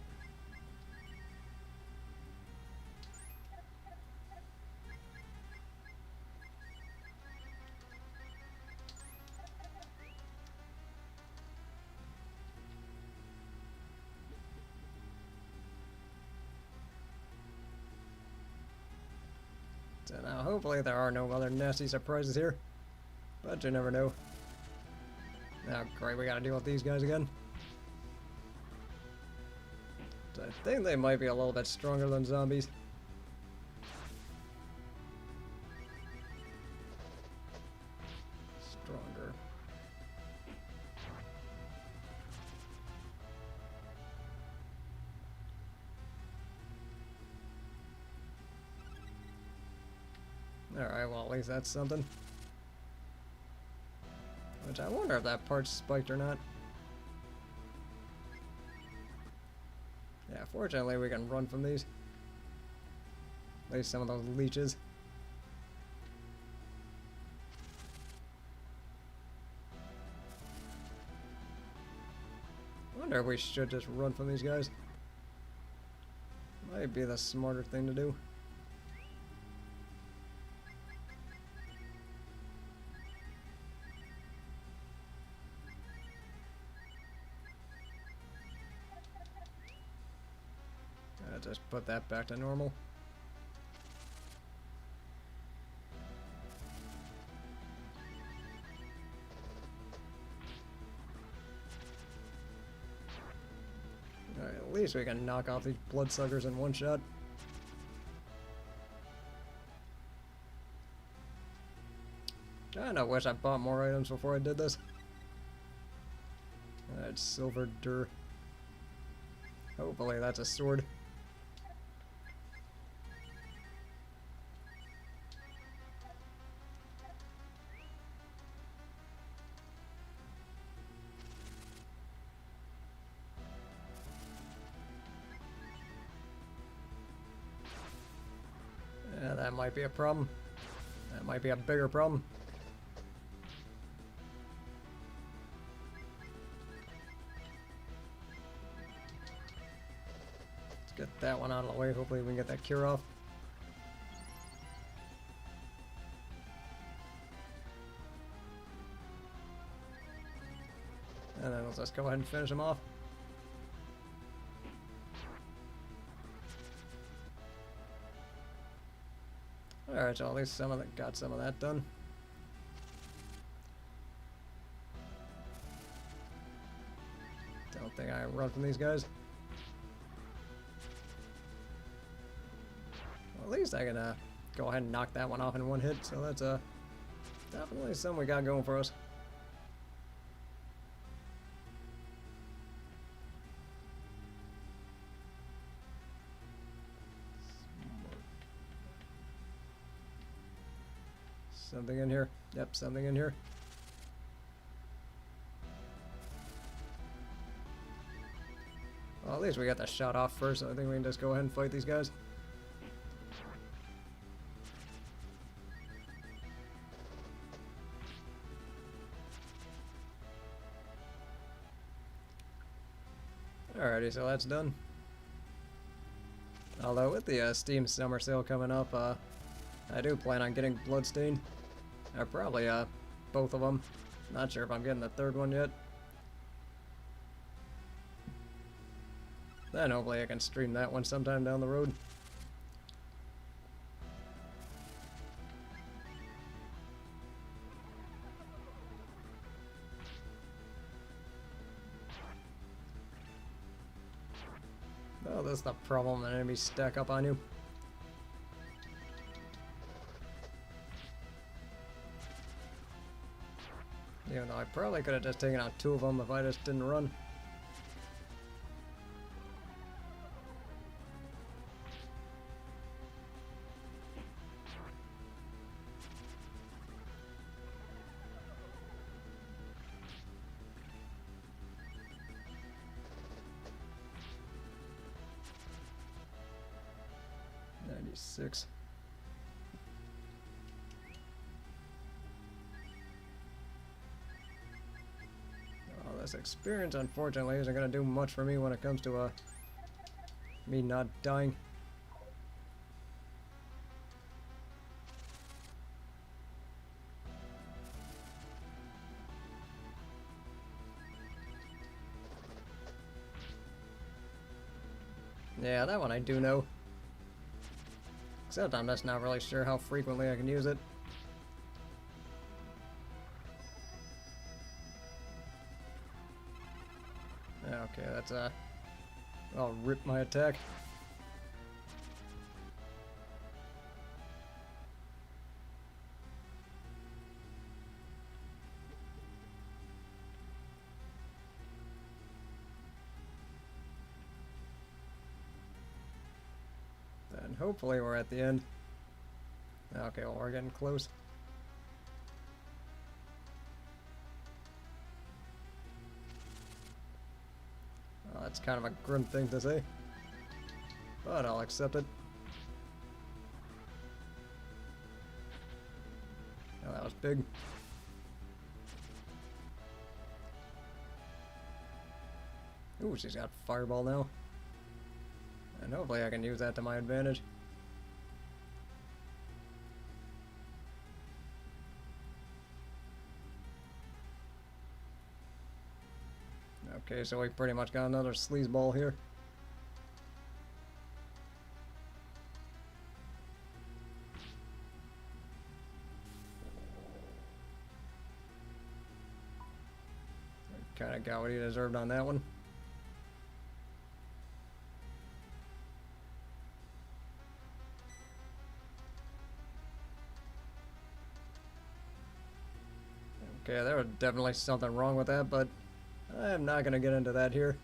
So now hopefully there are no other nasty surprises here, but you never know. Oh great, we gotta deal with these guys again. So I think they might be a little bit stronger than zombies. Stronger. Alright, well at least that's something. Which I wonder if that part's spiked or not. Yeah, fortunately we can run from these. At least some of those leeches. I wonder if we should just run from these guys. Might be the smarter thing to do. Just put that back to normal. Alright, at least we can knock off these bloodsuckers in one shot. Kinda wish I bought more items before I did this. Alright, silver dur. Hopefully that's a sword. Yeah, that might be a problem. That might be a bigger problem. Let's get that one out of the way. Hopefully we can get that cure off. And then let's go ahead and finish him off. Alright, so at least got some of that done. Don't think I can run from these guys. Well, at least I can go ahead and knock that one off in one hit, so that's definitely something we got going for us. Something in here. Yep, something in here. Well, at least we got the shot off first, so I think we can just go ahead and fight these guys. Alrighty, so that's done. Although with the Steam Summer Sale coming up, I do plan on getting Bloodstained. Or probably both of them. Not sure if I'm getting the third one yet. Then hopefully I can stream that one sometime down the road. Oh, that's the problem when enemies stack up on you. Even though I probably could have just taken out two of them if I just didn't run. Six. Oh, this experience, unfortunately, isn't going to do much for me when it comes to me not dying. Yeah, that one I do know. Except I'm just not really sure how frequently I can use it. Okay, that's I'll rip my attack. And hopefully we're at the end. Okay, well, we're getting close. Well, that's kind of a grim thing to say, but I'll accept it. Oh, that was big. Ooh, she's got fireball now. And hopefully I can use that to my advantage. Okay, so we pretty much got another sleazeball here. Kinda got what he deserved on that one. Okay, there was definitely something wrong with that, but I'm not going to get into that here.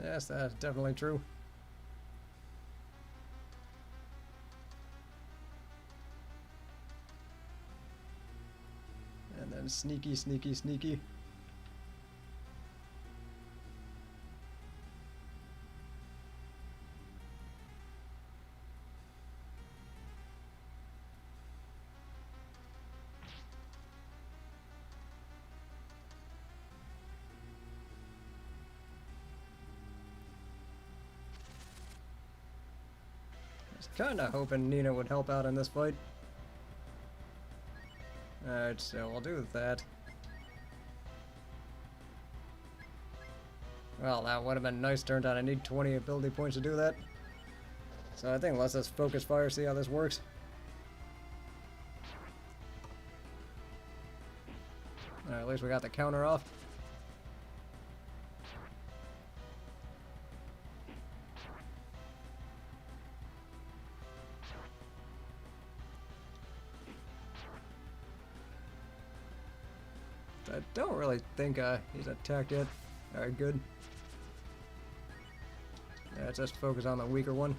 Yes, that's definitely true. And then sneaky, sneaky, sneaky. Kinda hoping Nina would help out in this fight. Alright, so we'll do that. Well, that would have been nice. Turned out I need 20 ability points to do that. So I think let's just focus fire, see how this works. Alright, at least we got the counter off. I don't really think he's attacked yet. Alright, good. Yeah, let's just focus on the weaker one.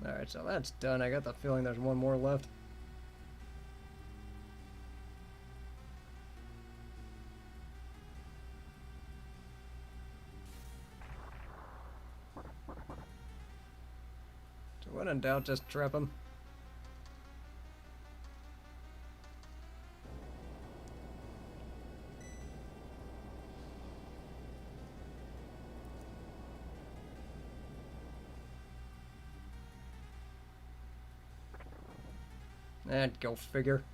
Alright, so that's done. I got the feeling there's one more left. So when in doubt, just trap him. And go figure.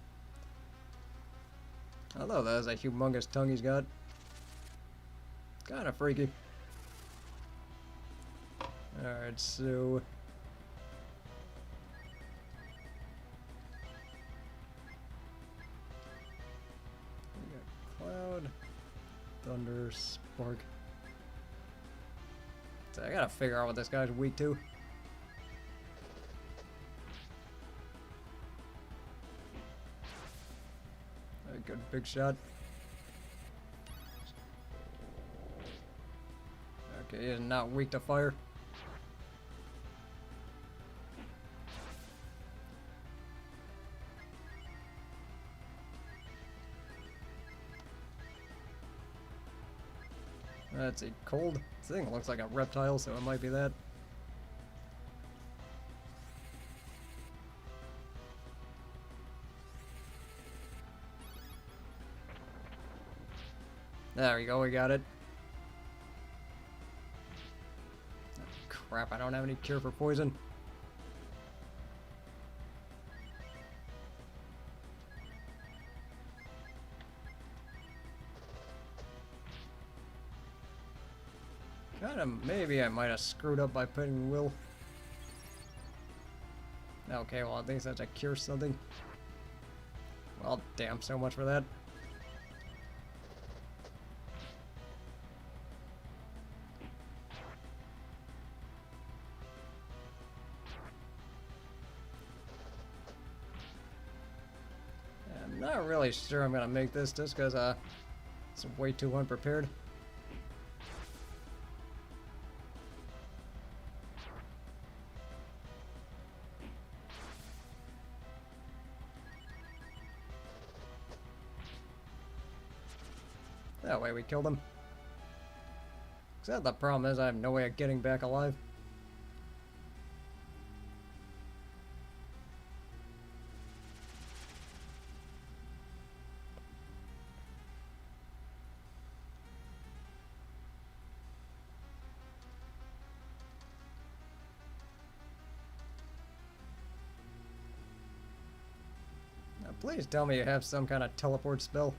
Although that is a humongous tongue he's got. Kinda freaky. Alright, so... we got Cloud, Thunder, Spark. So I gotta figure out what this guy's weak to. Good big shot. Okay, he is not weak to fire. That's a cold. This thing looks like a reptile, so it might be that. There we go, we got it. Oh, crap, I don't have any cure for poison. Kinda, maybe I might have screwed up by putting Will. Okay, well at least that's a cure something. Well, damn, so much for that. I'm not really sure I'm gonna make this just because it's way too unprepared. That way we killed him. Except the problem is I have no way of getting back alive. Now please tell me you have some kind of teleport spell.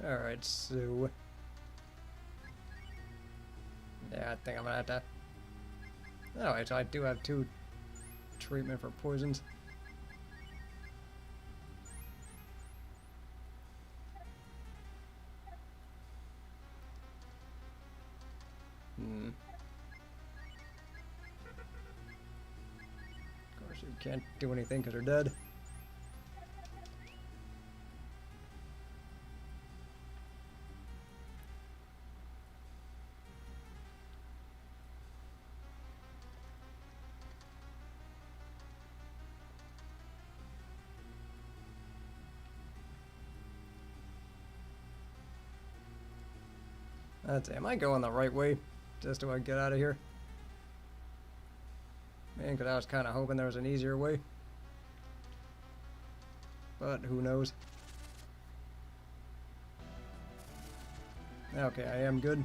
Alright, so... yeah, I think I'm gonna have to... alright, so I do have 2 treatment for poisons. Of course, you can't do anything because they're dead. Let's see, am I going the right way? Just do I get out of here? Man, because I was kind of hoping there was an easier way. But who knows? Okay, I am good.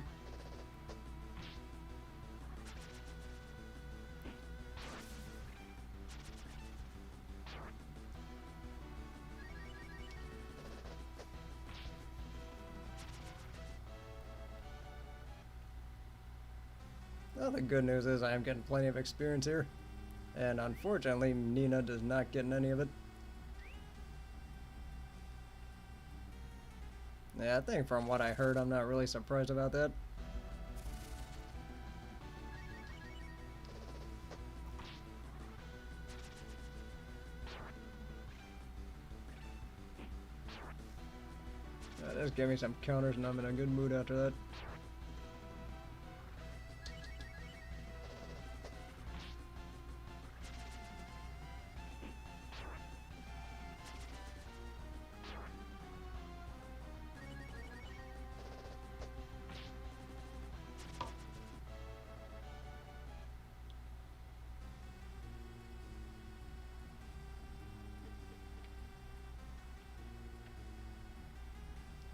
Well, the good news is I am getting plenty of experience here. And unfortunately, Nina does not get any of it. Yeah, I think from what I heard, I'm not really surprised about that. Just give me some counters and I'm in a good mood after that.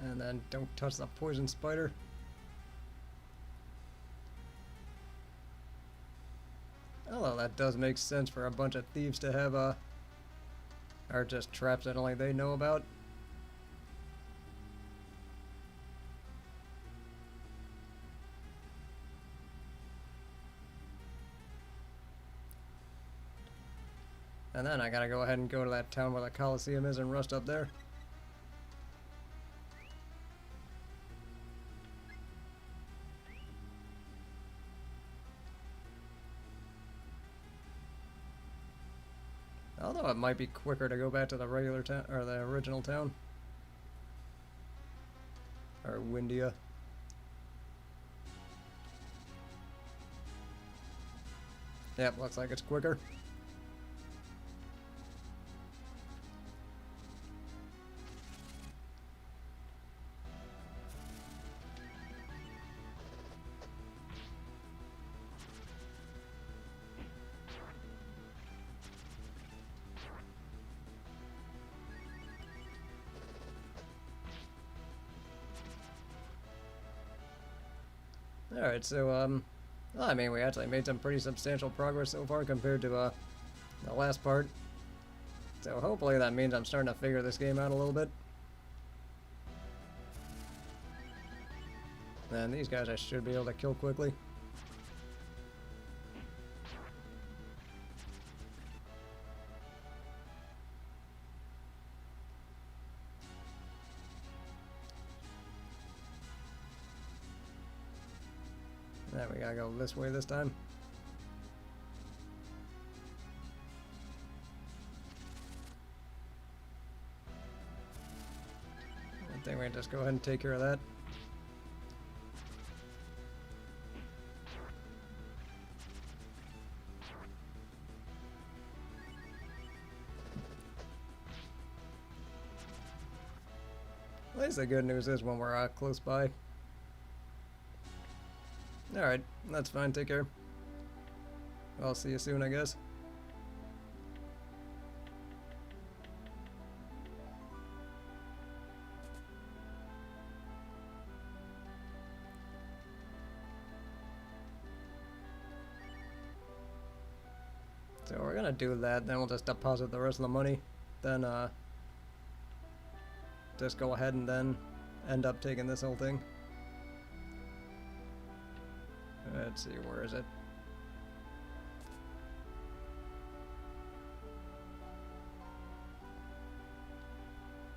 And then don't touch the poison spider. Although that does make sense for a bunch of thieves to have are just traps that only they know about. And then I gotta go ahead and go to that town where the Coliseum is and rust up there. Although it might be quicker to go back to the regular town, or the original town. Or Windia. Yep, looks like it's quicker. Alright, so, well, I mean, we actually made some pretty substantial progress so far compared to, the last part. So hopefully that means I'm starting to figure this game out a little bit. And these guys I should be able to kill quickly. Now we gotta go this way this time. I think we can just go ahead and take care of that. At least the good news is when we're close by. Alright, that's fine, take care. I'll see you soon, I guess. So we're gonna do that, then we'll just deposit the rest of the money. Then, just go ahead and then end up taking this whole thing. Let's see, where is it?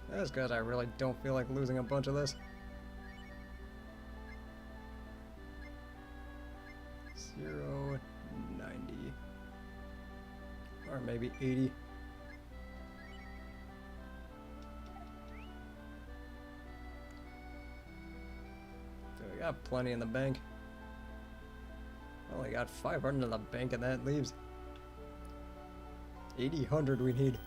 That's because I really don't feel like losing a bunch of this. 0, 90, or maybe 80. So we got plenty in the bank. Only got 500 in the bank and that leaves 800 we need.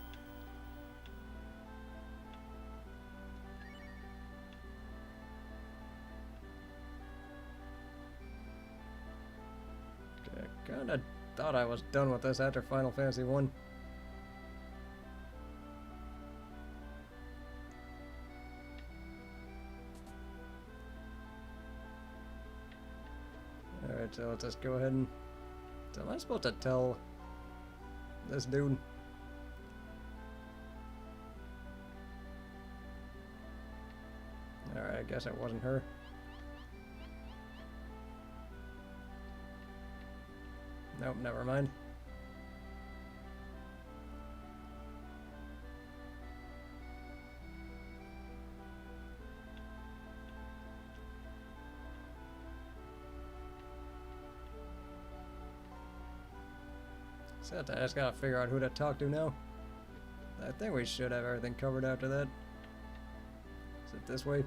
Kinda thought I was done with this after Final Fantasy 1. Alright, so let's just go ahead and... So am I supposed to tell this dude? Alright, I guess it wasn't her. Nope, never mind. So I just gotta figure out who to talk to now. I think we should have everything covered after that. Is it this way?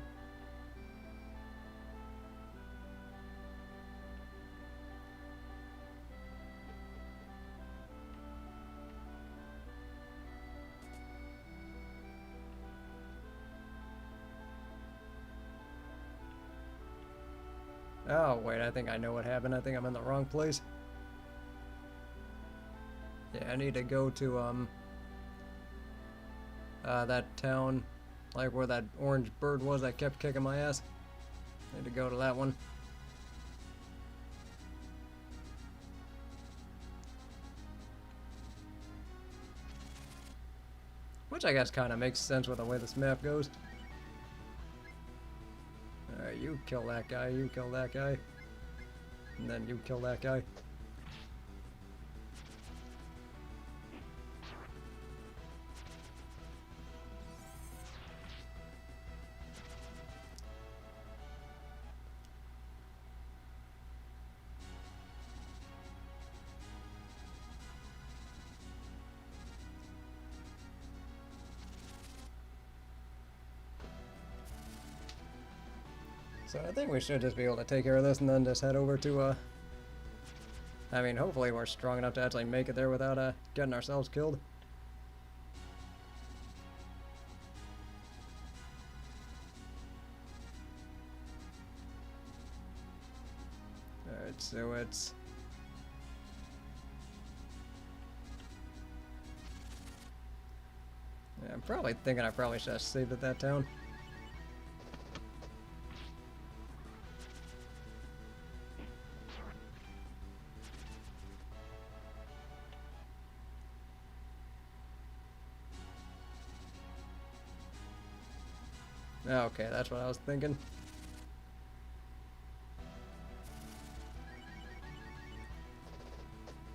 Oh, wait, I think I know what happened. I think I'm in the wrong place. Yeah, I need to go to, that town, like where that orange bird was that kept kicking my ass. I need to go to that one. Which I guess kind of makes sense with the way this map goes. Alright, you kill that guy, you kill that guy. And then you kill that guy. So I think we should just be able to take care of this and then just head over to, I mean, hopefully we're strong enough to actually make it there without, getting ourselves killed. Alright, so it's... Yeah, I'm probably thinking I probably should have saved at that town. Okay, that's what I was thinking.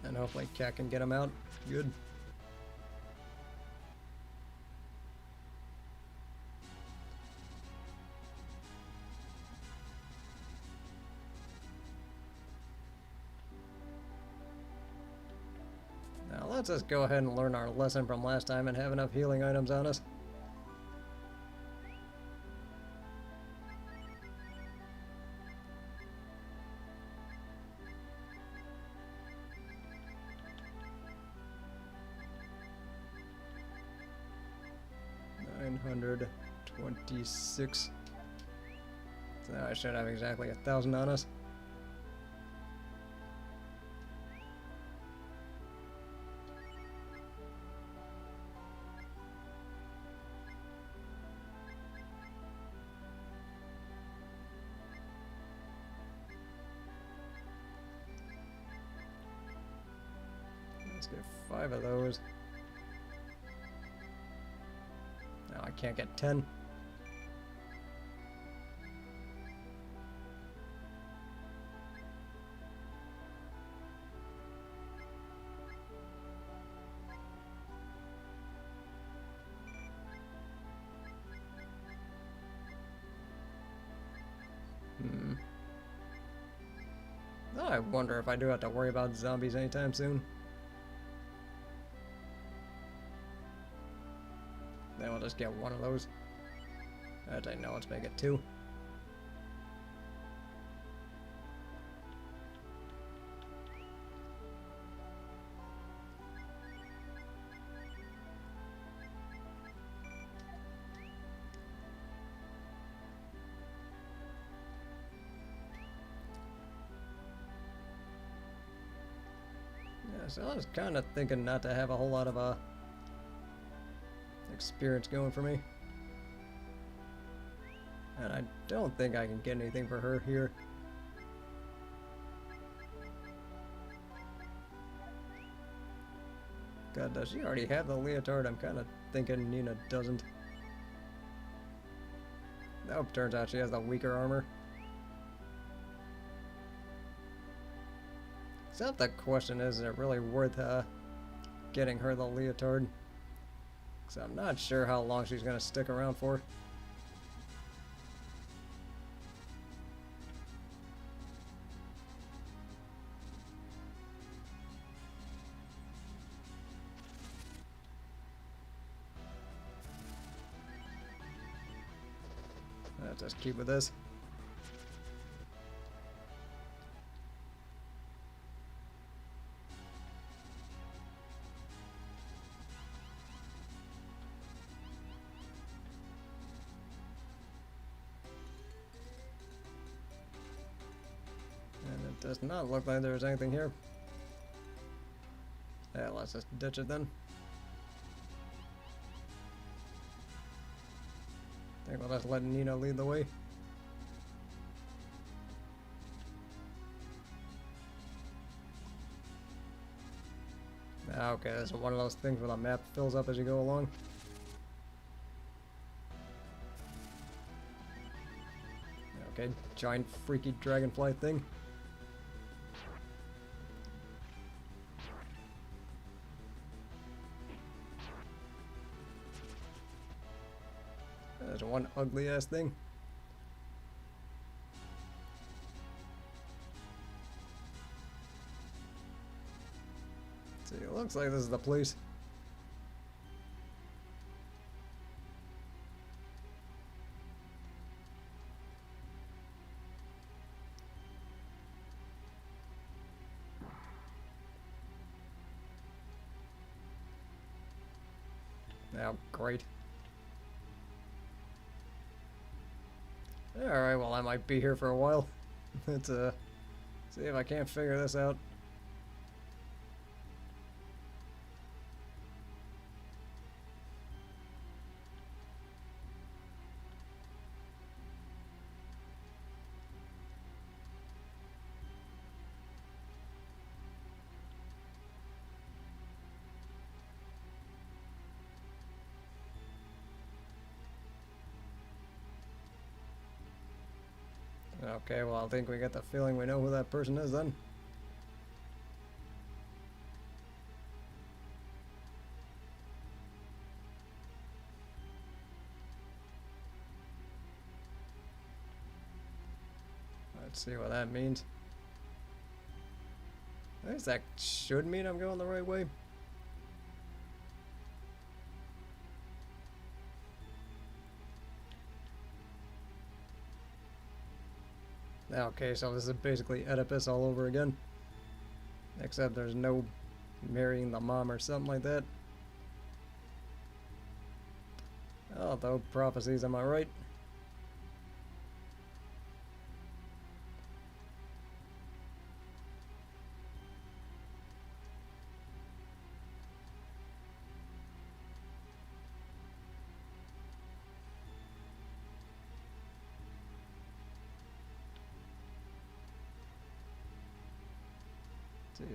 And hopefully Cat can get him out. Good. Now let's just go ahead and learn our lesson from last time and have enough healing items on us. $926. So now I should have exactly 1,000 on us. Let's get 5 of those. No, I can't get 10. I wonder if I do have to worry about zombies anytime soon. Then we'll just get one of those. Actually, no, let's make it 2. So I was kind of thinking not to have a whole lot of experience going for me. And I don't think I can get anything for her here. God, does she already have the leotard? I'm kind of thinking Nina doesn't. Nope, turns out she has the weaker armor. Except the question is it really worth getting her the leotard? Because I'm not sure how long she's going to stick around for. Let's just keep with this. And it does not look like there's anything here. Yeah, let's just ditch it then. I think we'll just let Nina lead the way. Okay, this is one of those things where the map fills up as you go along. Okay, giant freaky dragonfly thing. There's one ugly ass thing. See, it looks like this is the place. Oh, great. Alright, well I might be here for a while. Let's see if I can't figure this out. Okay, well I think we get the feeling we know who that person is then. Let's see what that means. I guess that should mean I'm going the right way. Okay, so this is basically Oedipus all over again. Except there's no marrying the mom or something like that. Although prophecies, am I right?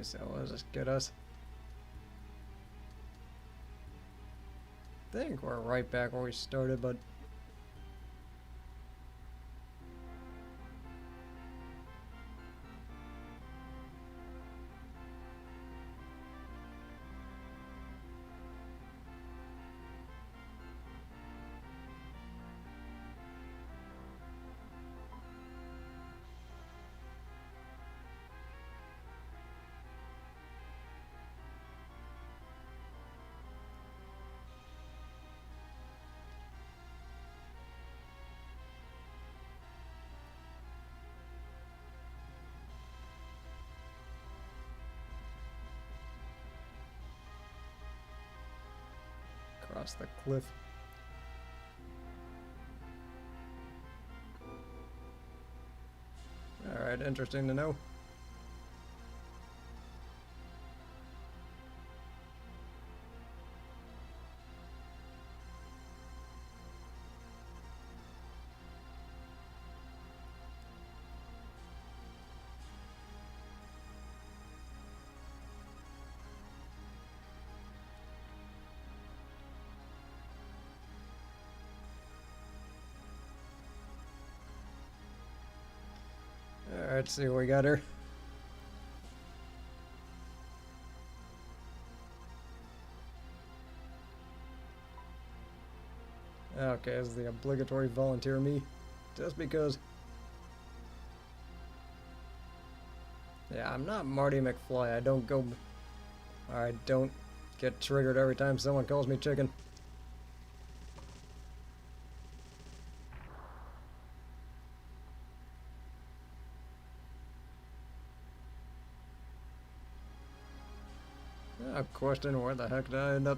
So let's just get us. I think we're right back where we started, but across the cliff. Alright, interesting to know. Alright, see what we got here. Okay, this is the obligatory volunteer me. Just because... Yeah, I'm not Marty McFly. I don't go... I don't get triggered every time someone calls me chicken. Question, where the heck did I end up?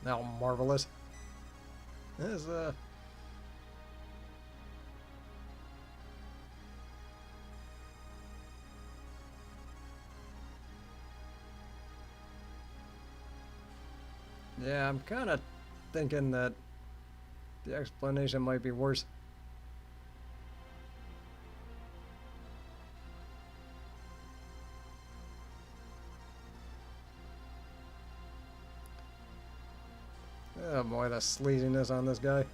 Now, marvelous. This, yeah, I'm kind of thinking that the explanation might be worse. Oh boy, the sleaziness on this guy.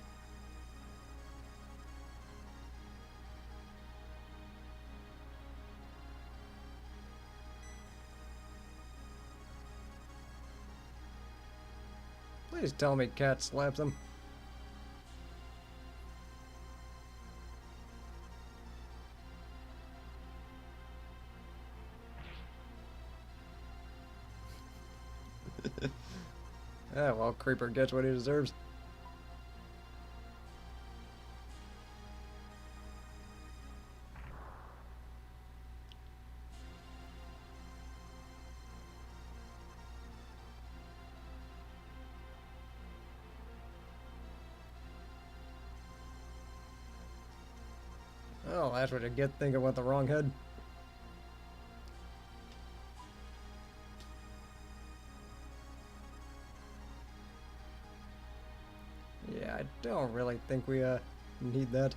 Please tell me Cat slaps him. Yeah, well, Creeper gets what he deserves. Oh, that's what you get thinking with the wrong head. Yeah, I don't really think we need that.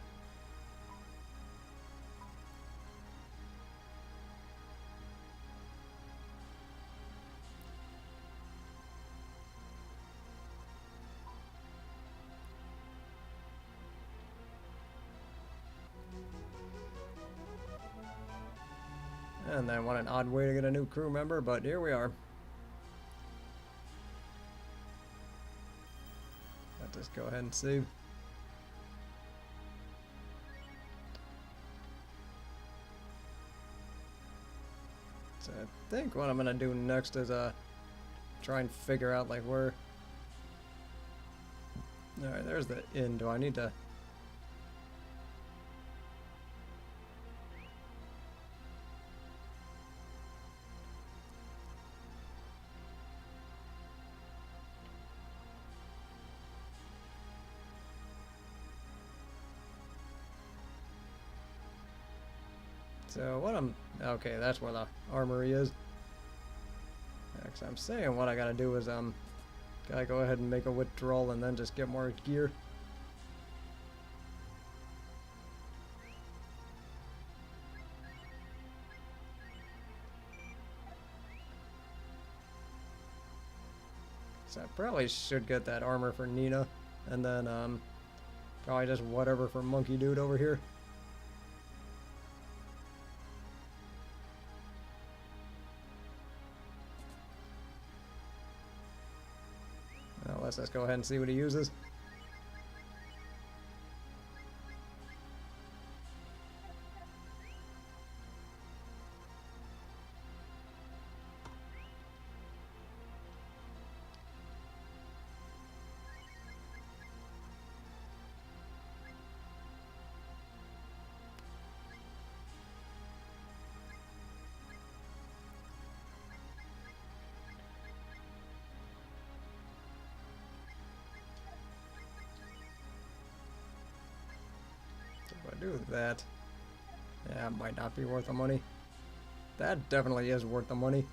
And then what an odd way to get a new crew member, but here we are. Let's just go ahead and save. So I think what I'm gonna do next is try and figure out like where. Alright, there's the inn. Do I need to... So what I'm... Okay, that's where the armory is. Cause I'm saying what I gotta do is gotta go ahead and make a withdrawal and then just get more gear. So I probably should get that armor for Nina, and then probably just whatever for Monkey Dude over here. Well, let's just go ahead and see what he uses. If I do that, yeah, it might not be worth the money. That definitely is worth the money.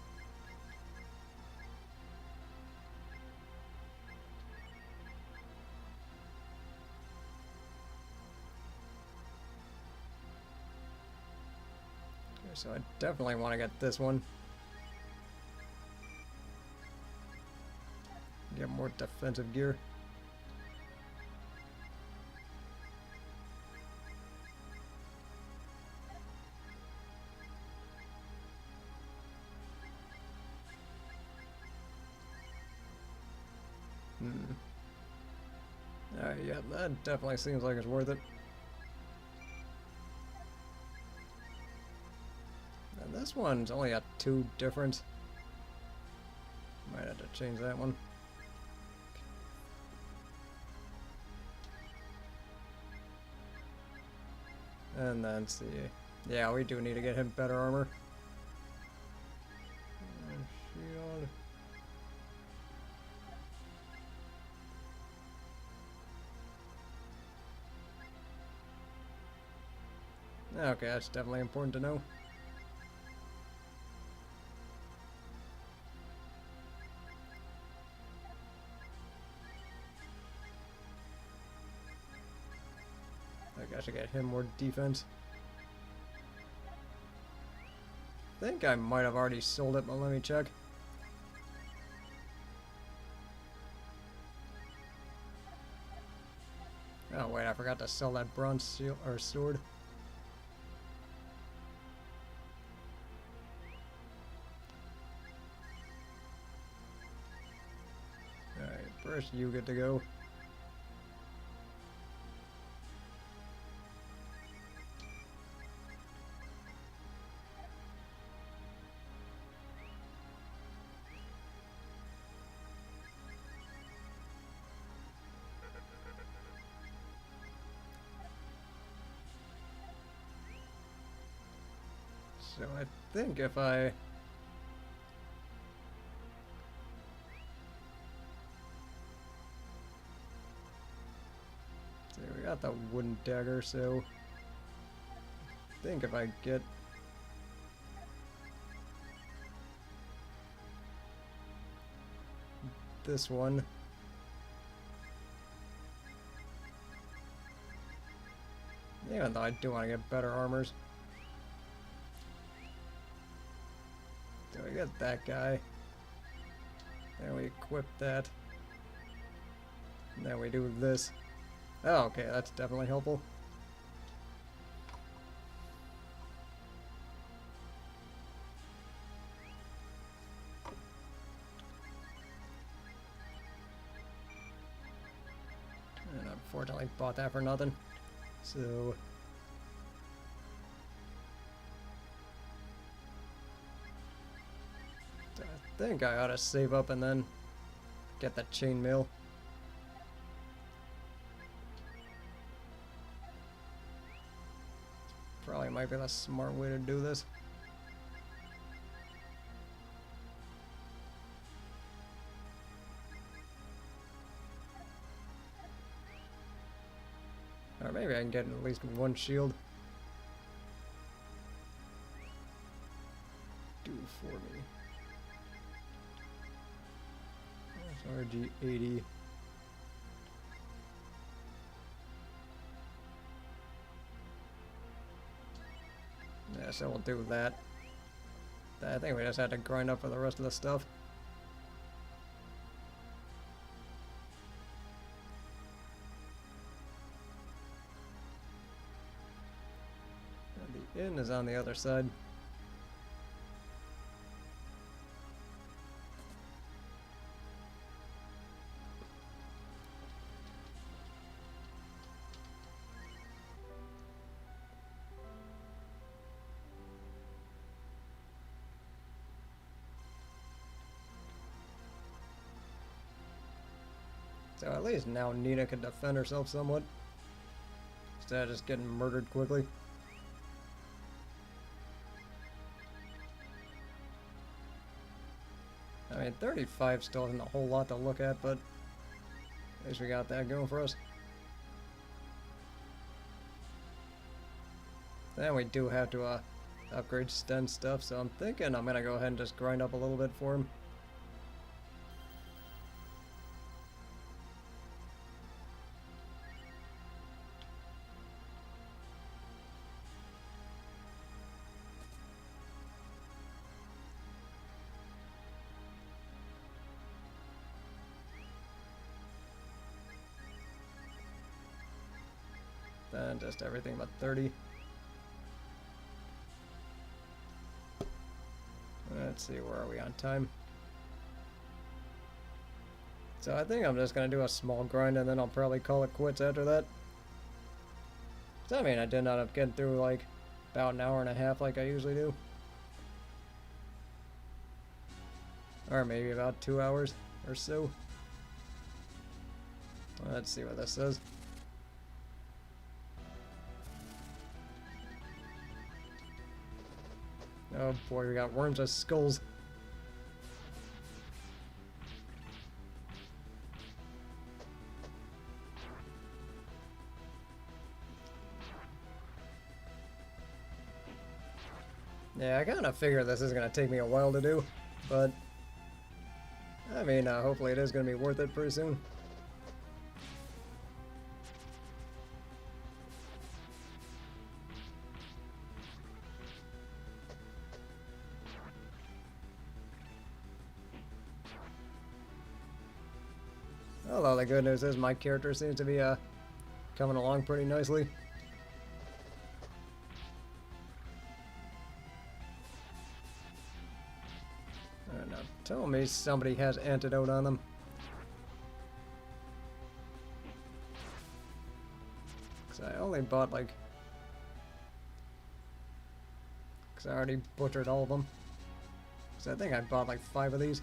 So I definitely want to get this one. Get more defensive gear. Alright, yeah, that definitely seems like it's worth it. And this one's only got 2 difference. Might have to change that one. And then see. Yeah, we do need to get him better armor. Shield. Okay, that's definitely important to know. I should get him more defense. I think I might have already sold it, but let me check. Oh wait, I forgot to sell that bronze shield or sword. Alright, first you get to go. So I think if I... See, we got the wooden dagger, so... I think if I get... this one... Even though I do want to get better armors. So we get that guy. Then we equip that. And then we do this. Oh, okay, that's definitely helpful. And unfortunately bought that for nothing. So... I think I ought to save up and then get the chainmail. Probably might be the smart way to do this. Or maybe I can get at least one shield. Do for me. RG80. Yeah, so we'll do that. I think we just had to grind up for the rest of the stuff. And the inn is on the other side. So at least now Nina can defend herself somewhat, instead of just getting murdered quickly. I mean, 35 still isn't a whole lot to look at, but at least we got that going for us. Then we do have to upgrade Sten stuff, so I'm thinking I'm gonna go ahead and just grind up a little bit for him. just everything but 30. Let's see, where are we on time? So I think I'm just going to do a small grind and then I'll probably call it quits after that. So I mean, I did end up getting through like about an hour and a half like I usually do. Or maybe about 2 hours or so. Let's see what this says. Oh boy, we got worms with skulls. Yeah, I kind of figured this is going to take me a while to do, but I mean, hopefully it is going to be worth it pretty soon. Although the good news is my character seems to be coming along pretty nicely. Now tell me somebody has antidote on them. Because I only bought like... Because I already butchered all of them. Because I think I bought like 5 of these.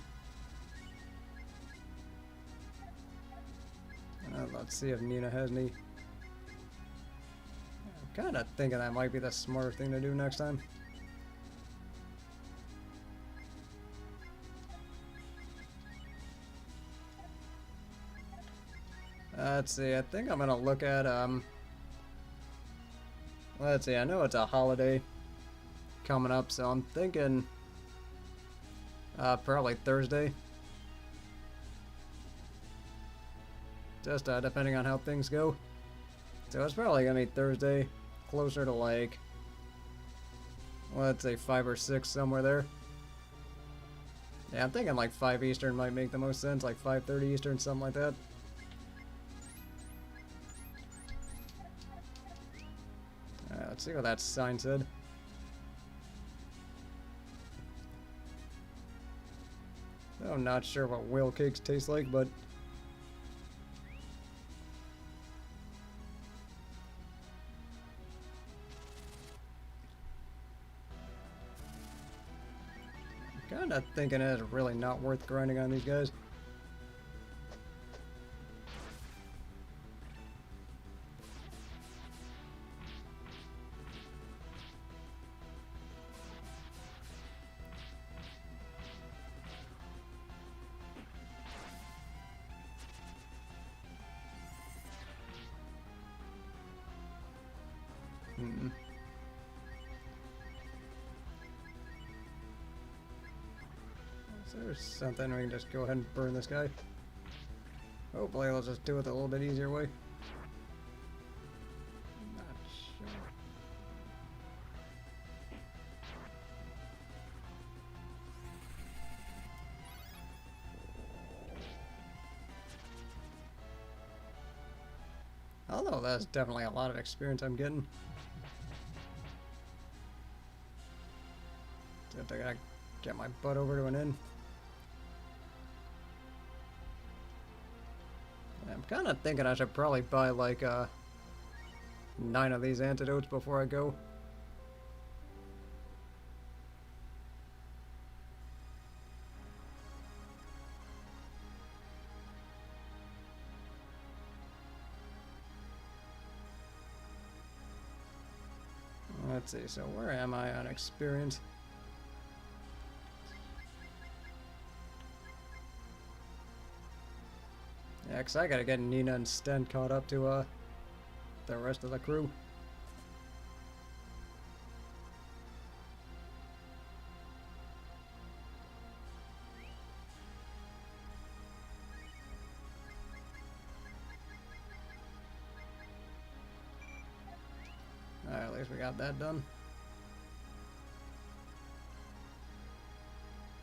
Let's see if Nina has any. I'm kind of thinking that might be the smarter thing to do next time. Let's see, I think I'm gonna look at, let's see, I know it's a holiday coming up, so I'm thinking, probably Thursday. Just depending on how things go. So it's probably gonna be Thursday, closer to like, let's say 5 or 6, somewhere there. Yeah, I'm thinking like 5 Eastern might make the most sense, like 5:30 Eastern, something like that. Alright, let's see what that sign said. I'm not sure what whale cakes taste like, but kinda thinking it's really not worth grinding on these guys. So there's something we can just go ahead and burn this guy. Hopefully I'll just do it a little bit easier way. Not sure. Although that's definitely a lot of experience I'm getting. Just I gotta get my butt over to an inn. I'm kind of thinking I should probably buy like 9 of these antidotes before I go. Let's see, so where am I on experience? Yeah, because I gotta get Nina and Sten caught up to the rest of the crew. Alright, at least we got that done.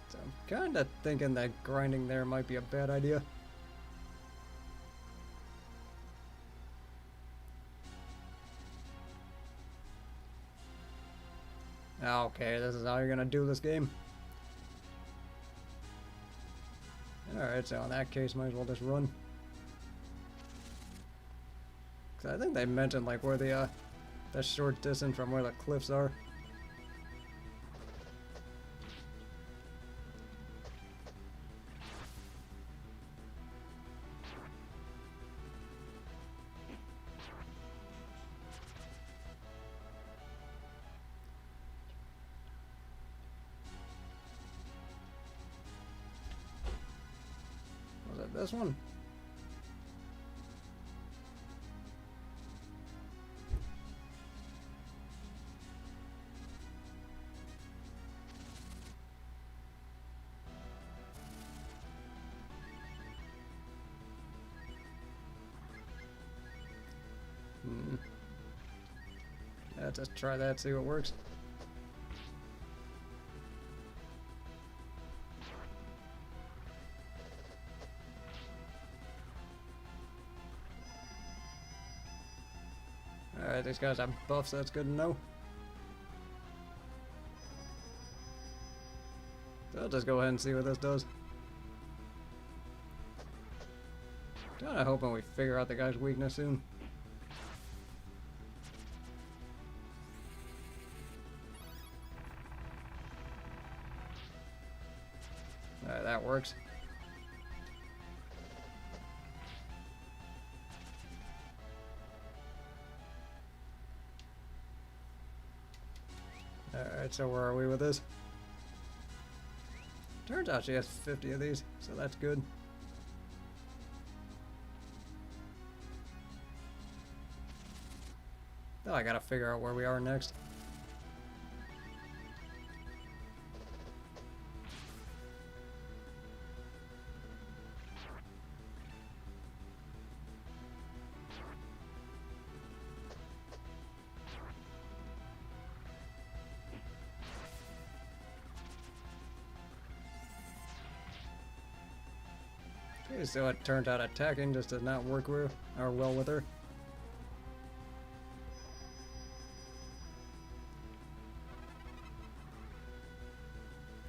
So I'm kinda thinking that grinding there might be a bad idea. Okay, this is how you're gonna do this game. Alright, so in that case, might as well just run. Cause I think they mentioned like where the short distance from where the cliffs are. Was it this one? Let's just try that, see what works. Alright, these guys have buffs, that's good to know. So I'll just go ahead and see what this does. Kinda hoping we figure out the guy's weakness soon. Alright, that works. Alright, so where are we with this? Turns out she has 50 of these, so that's good. Now I gotta figure out where we are next. Okay, so it turned out attacking just did not work well with her.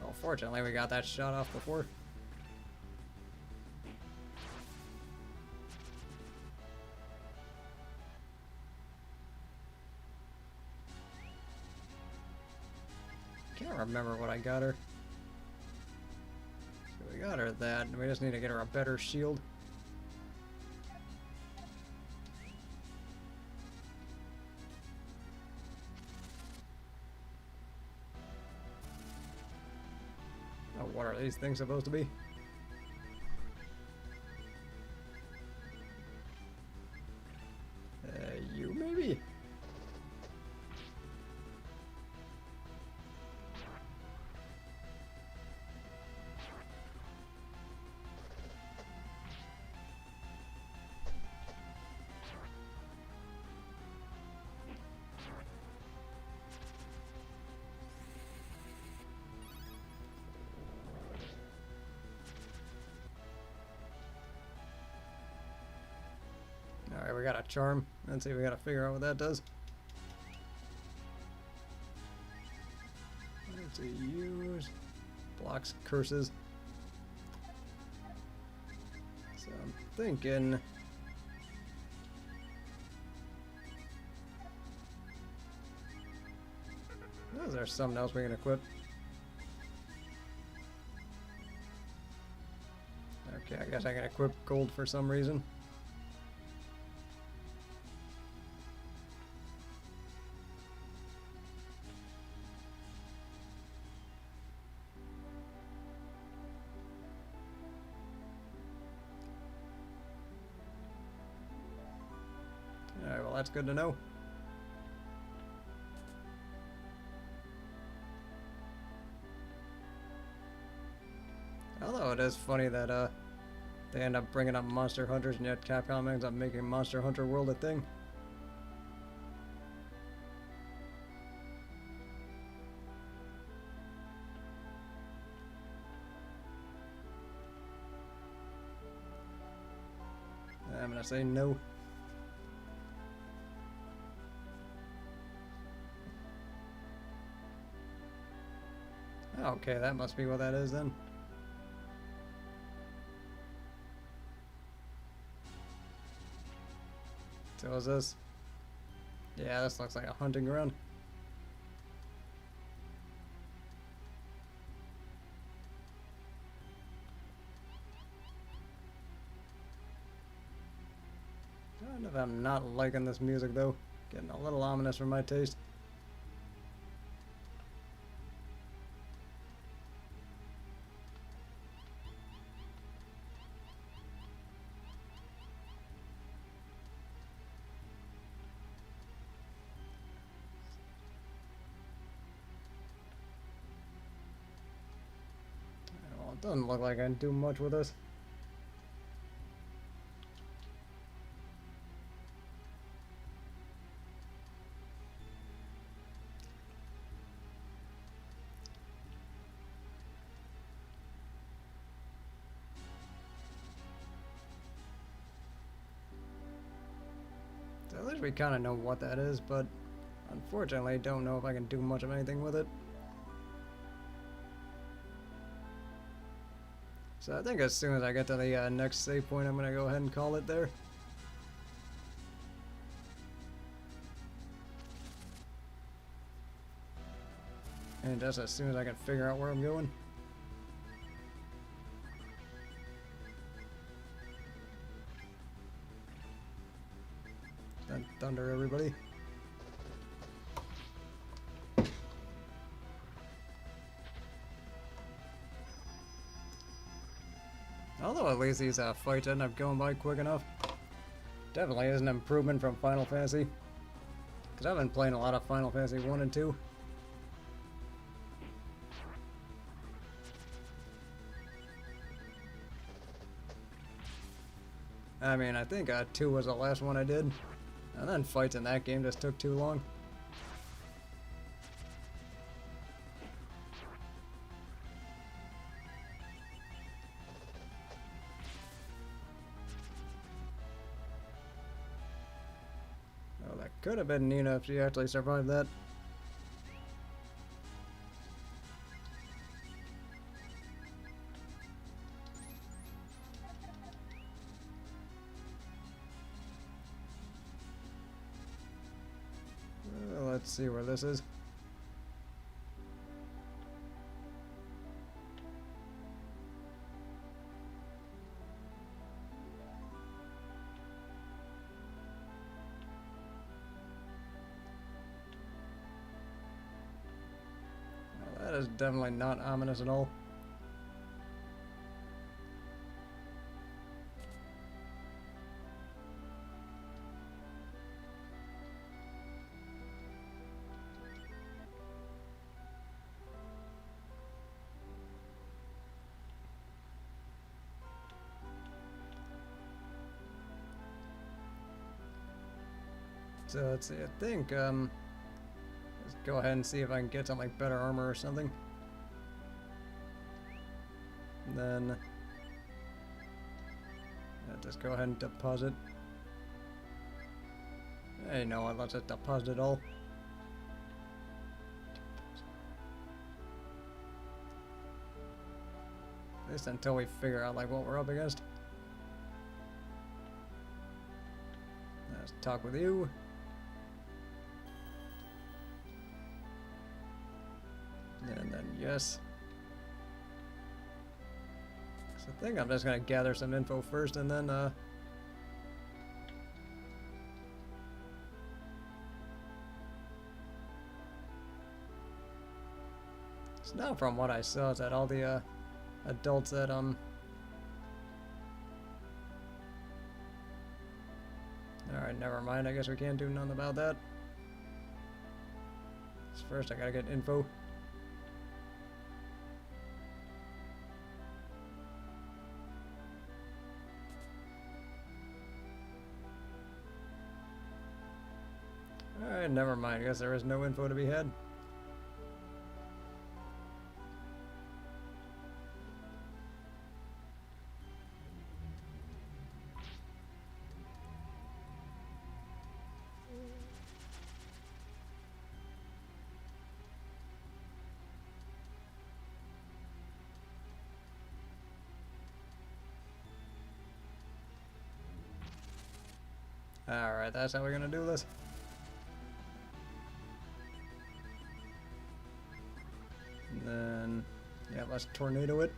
Oh, fortunately we got that shot off before. Can't remember what I got her. So we got her that, and we just need to get her a better shield. Oh, what are these things supposed to be? You maybe? Alright, we got a charm. Let's see, we gotta figure out what that does. Let's see, use. Blocks curses. So I'm thinking. Is there something else we can equip? Okay, I guess I can equip gold for some reason. Alright, well that's good to know. Although it is funny that they end up bringing up Monster Hunters and yet Capcom ends up making Monster Hunter World a thing. I'm gonna say no. Okay, that must be what that is then. So is this? Yeah, this looks like a hunting ground. I don't know if I'm not liking this music though. Getting a little ominous for my taste. Well, it doesn't look like I can do much with this. So at least we kind of know what that is, but unfortunately don't know if I can do much of anything with it. So I think as soon as I get to the next save point, I'm going to go ahead and call it there. And just as soon as I can figure out where I'm going. Then thunder, everybody. Although at least these fights end up going by quick enough. Definitely is an improvement from Final Fantasy. Because I've been playing a lot of Final Fantasy 1 and 2. I mean, I think 2 was the last one I did. And then fights in that game just took too long. Oh, that could have been Nina if she actually survived that. Let's see where this is. Well, that is definitely not ominous at all. So let's see, I think, let's go ahead and see if I can get some like better armor or something. And then, just go ahead and deposit. Hey, you know what, let's just deposit it all. At least until we figure out like what we're up against. Let's talk with you. And then yes. So I think I'm just gonna gather some info first and then so now from what I saw is that all the adults that alright, never mind, I guess we can't do nothing about that. So first I gotta get info. Alright, never mind. I guess there is no info to be had. Alright, that's how we're gonna do this. And then, yeah, let's tornado it.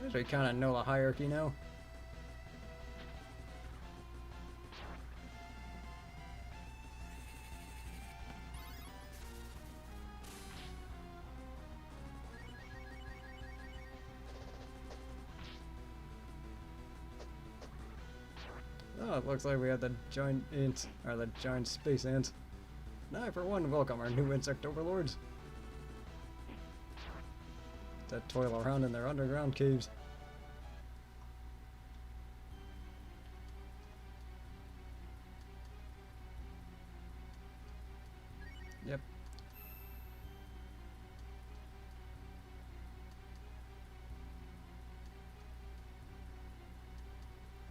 I guess we kind of know the hierarchy now. Oh, it looks like we have the giant ants, or the giant space ants. And I, for one, welcome our new insect overlords that toil around in their underground caves. Yep.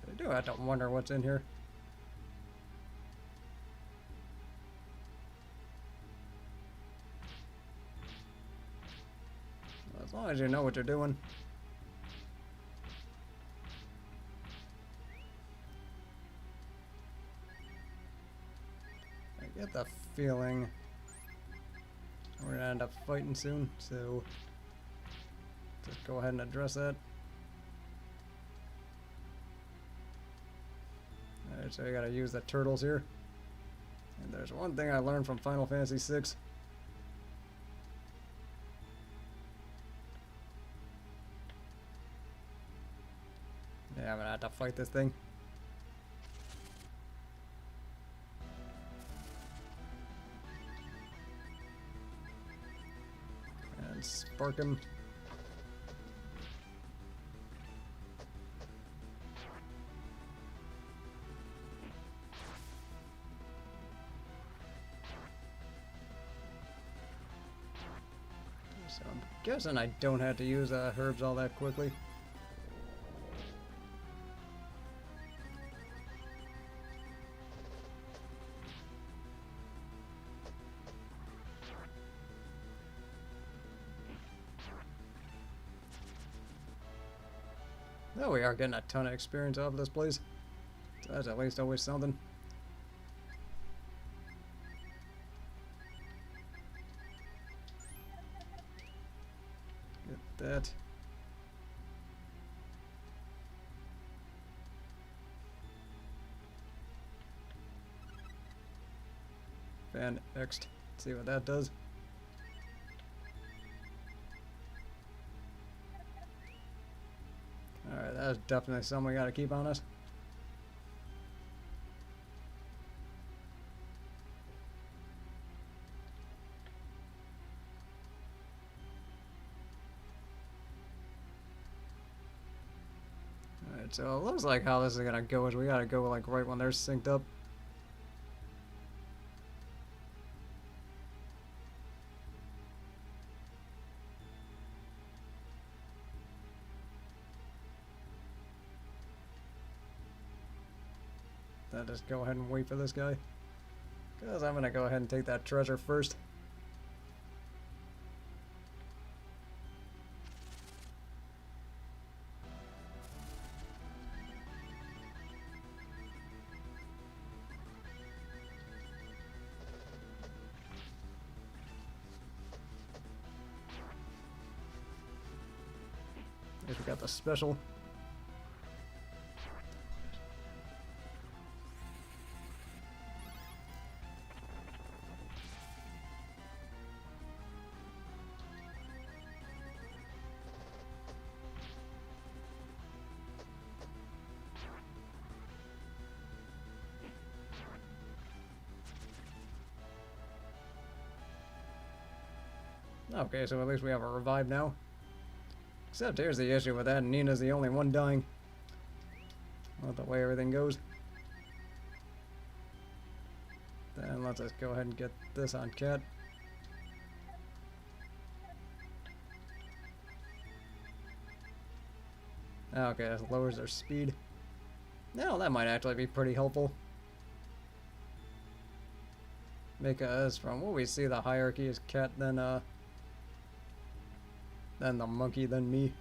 I do have to wonder what's in here. As long as you know what you're doing. I get the feeling we're gonna end up fighting soon, so just go ahead and address that. Alright, so you gotta use the turtles here. And there's one thing I learned from Final Fantasy VI. Yeah, I'm gonna have to fight this thing. And spark him. So I'm guessing I don't have to use herbs all that quickly. Oh, we are getting a ton of experience off of this place. So that's at least always something. Get that. Fan X'd. See what that does. Alright, that's definitely something we gotta keep on us. Alright, so it looks like how this is gonna go is we gotta go like right when they're synced up. Then just go ahead and wait for this guy. Because I'm gonna go ahead and take that treasure first. Guess we got the special. Okay, so at least we have a revive now. Except here's the issue with that, Nina's the only one dying. Not the way everything goes. Then let's just go ahead and get this on Cat. Okay, that lowers their speed. Now that might actually be pretty helpful. Because from what we see, the hierarchy is Cat, then the monkey, then me.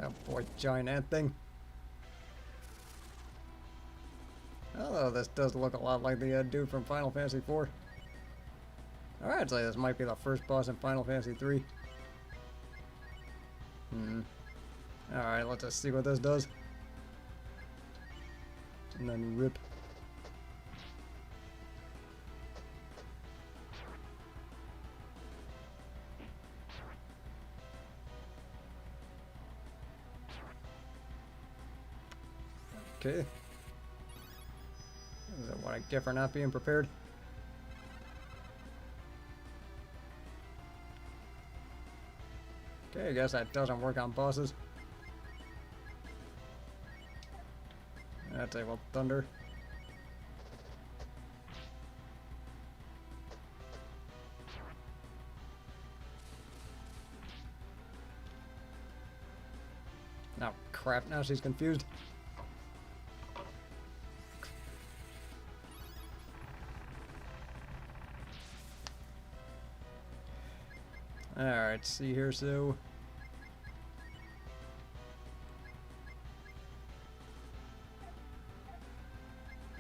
Oh boy, giant ant thing. Although this does look a lot like the dude from Final Fantasy IV. Alright, so this might be the first boss in Final Fantasy III. Alright, let's just see what this does. And then rip. Okay. Is that what I get for not being prepared? Okay, I guess that doesn't work on bosses. That's able thunder. Oh crap, now she's confused. Alright, see here, so...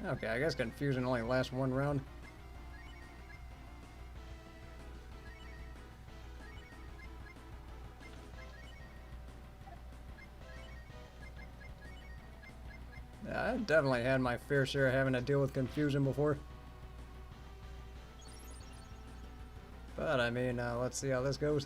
Okay, I guess confusion only lasts one round. Yeah, I've definitely had my fair share of having to deal with confusion before. But I mean, let's see how this goes.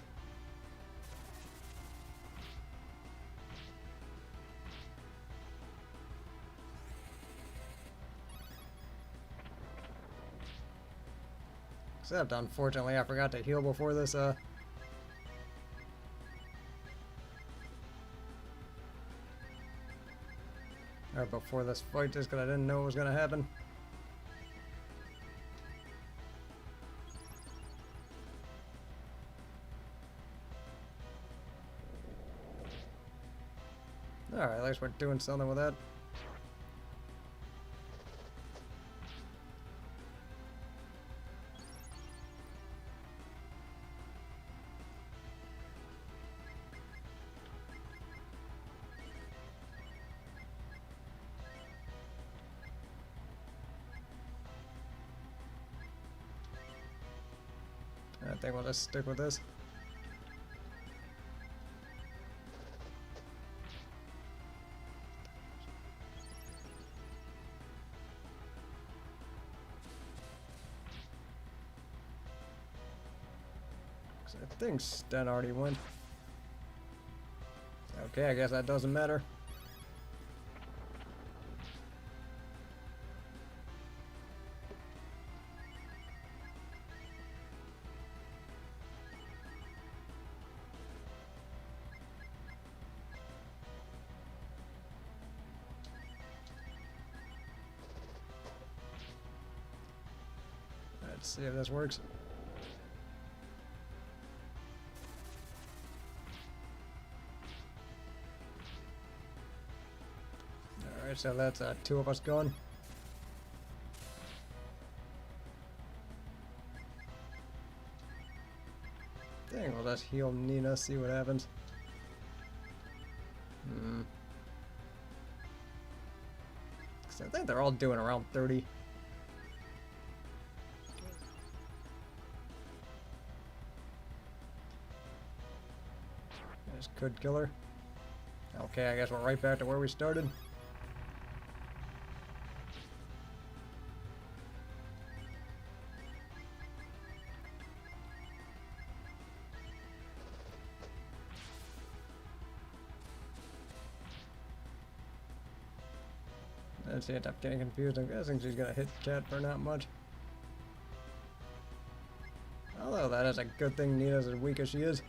Except, unfortunately, I forgot to heal before this, or before this fight, just because I didn't know what was going to happen. Alright, at least we're doing something with that. I think we'll just stick with this. I think Sten already went. Okay, I guess that doesn't matter. Let's see if this works. Alright, so that's two of us gone. Dang, we'll just heal Nina, see what happens. I think they're all doing around 30. This could kill her. Okay, I guess we're right back to where we started. She ended up getting confused. I'm guessing she's gonna hit Cat for not much. Although that is a good thing Nina's as weak as she is.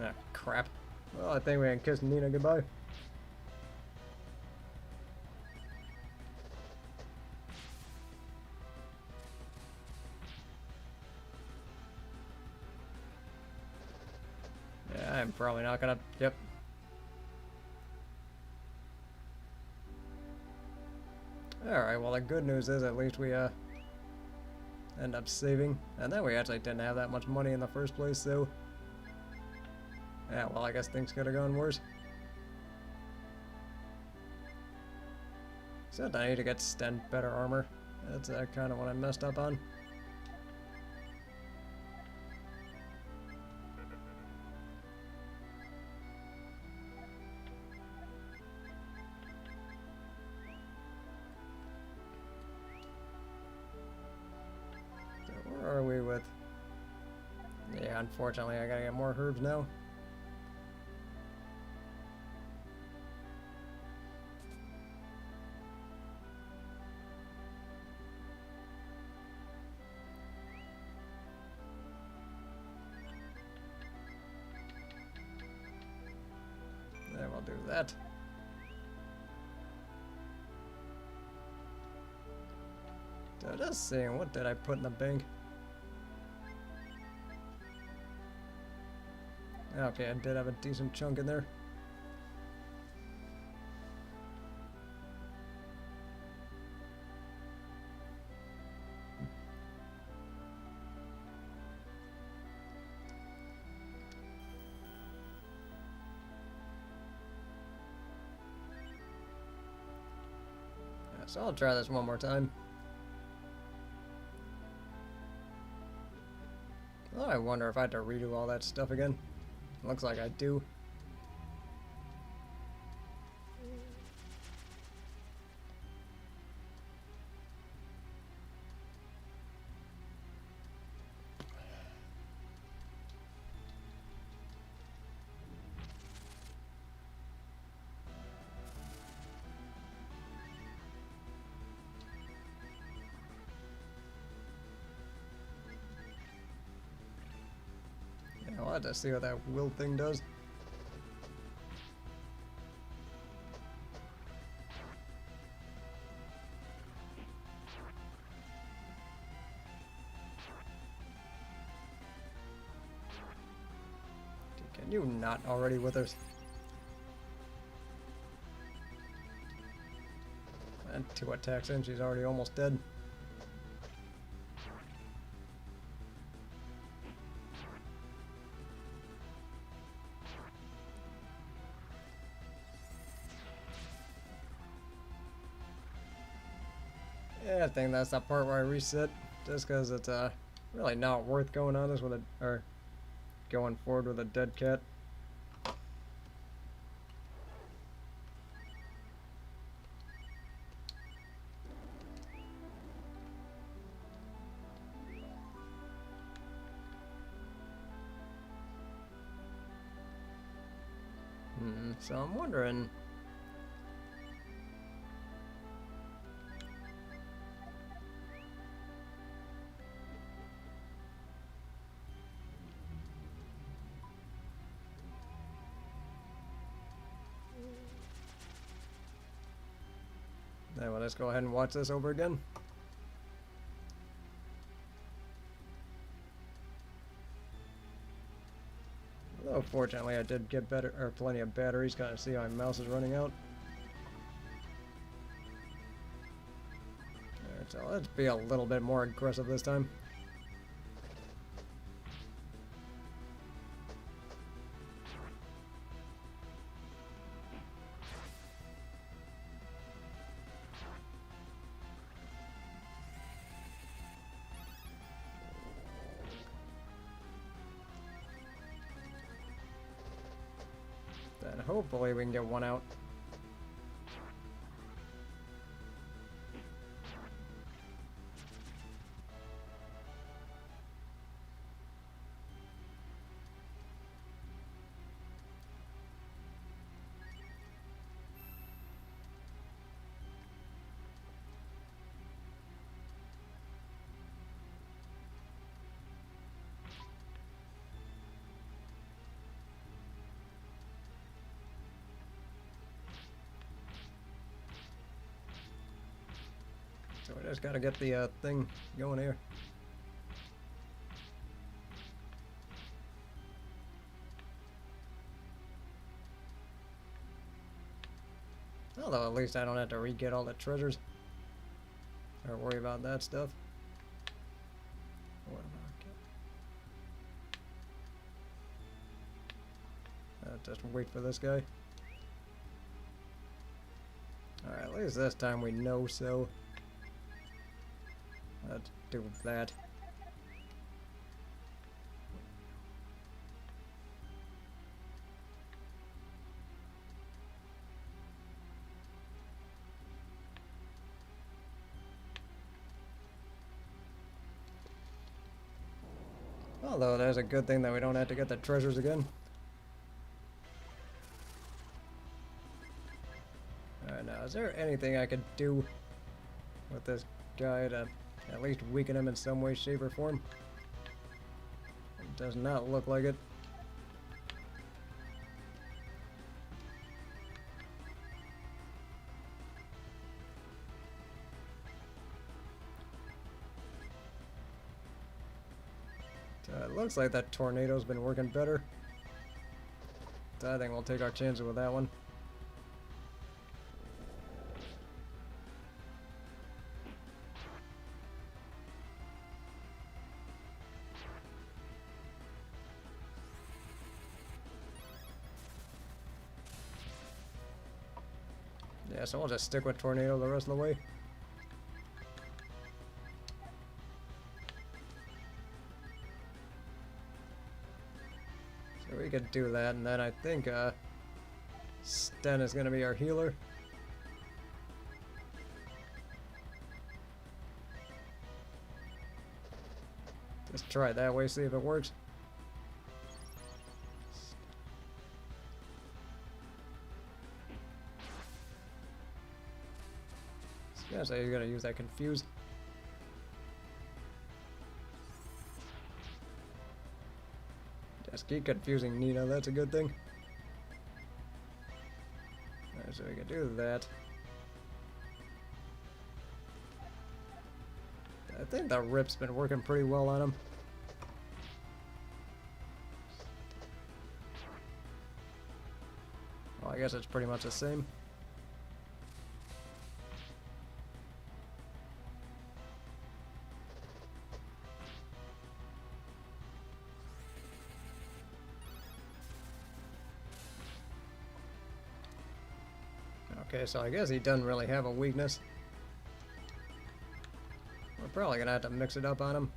Ah, crap. Well, I think we can kiss Nina goodbye. I'm probably not gonna. Yep. Alright, well, the good news is at least we end up saving. And then we actually didn't have that much money in the first place, so... Yeah, well, I guess things could have gone worse. Except I need to get Sten better armor. That's kind of what I messed up on. So where are we with... Yeah, unfortunately I gotta get more herbs now. Then we'll do that. So just seeing, what did I put in the bank? Okay, I did have a decent chunk in there. Yeah, so I'll try this one more time. Oh, I wonder if I had to redo all that stuff again. Looks like I do. I'll have to see what that will thing does. Can you not already with us? And 2 attacks in, she's already almost dead. Yeah, I think that's the part where I reset, just because it's really not worth going on this with a, or going forward with a dead cat. So I'm wondering. Well, let's go ahead and watch this over again. Although fortunately I did get better, or plenty of batteries. Gotta see how my mouse is running out. Alright, so let's be a little bit more aggressive this time. Then hopefully we can get one out. So we just gotta get the thing going here. Although at least I don't have to re-get all the treasures. Or worry about that stuff. What about just wait for this guy. Alright, at least this time we know, so let's do that. Although there's a good thing that we don't have to get the treasures again. Alright, now is there anything I could do with this guy to at least weaken him in some way, shape, or form? It does not look like it. It looks like that tornado's been working better. So I think we'll take our chances with that one. Yeah, so we'll just stick with tornado the rest of the way. So we could do that, and then I think Sten is going to be our healer. Just try it that way, see if it works. Yeah, so you're gonna use that confuse. Just keep confusing Nina, that's a good thing. Alright, so we can do that. I think the rip's been working pretty well on him. Well, I guess it's pretty much the same. Okay, so I guess he doesn't really have a weakness. We're probably gonna have to mix it up on him.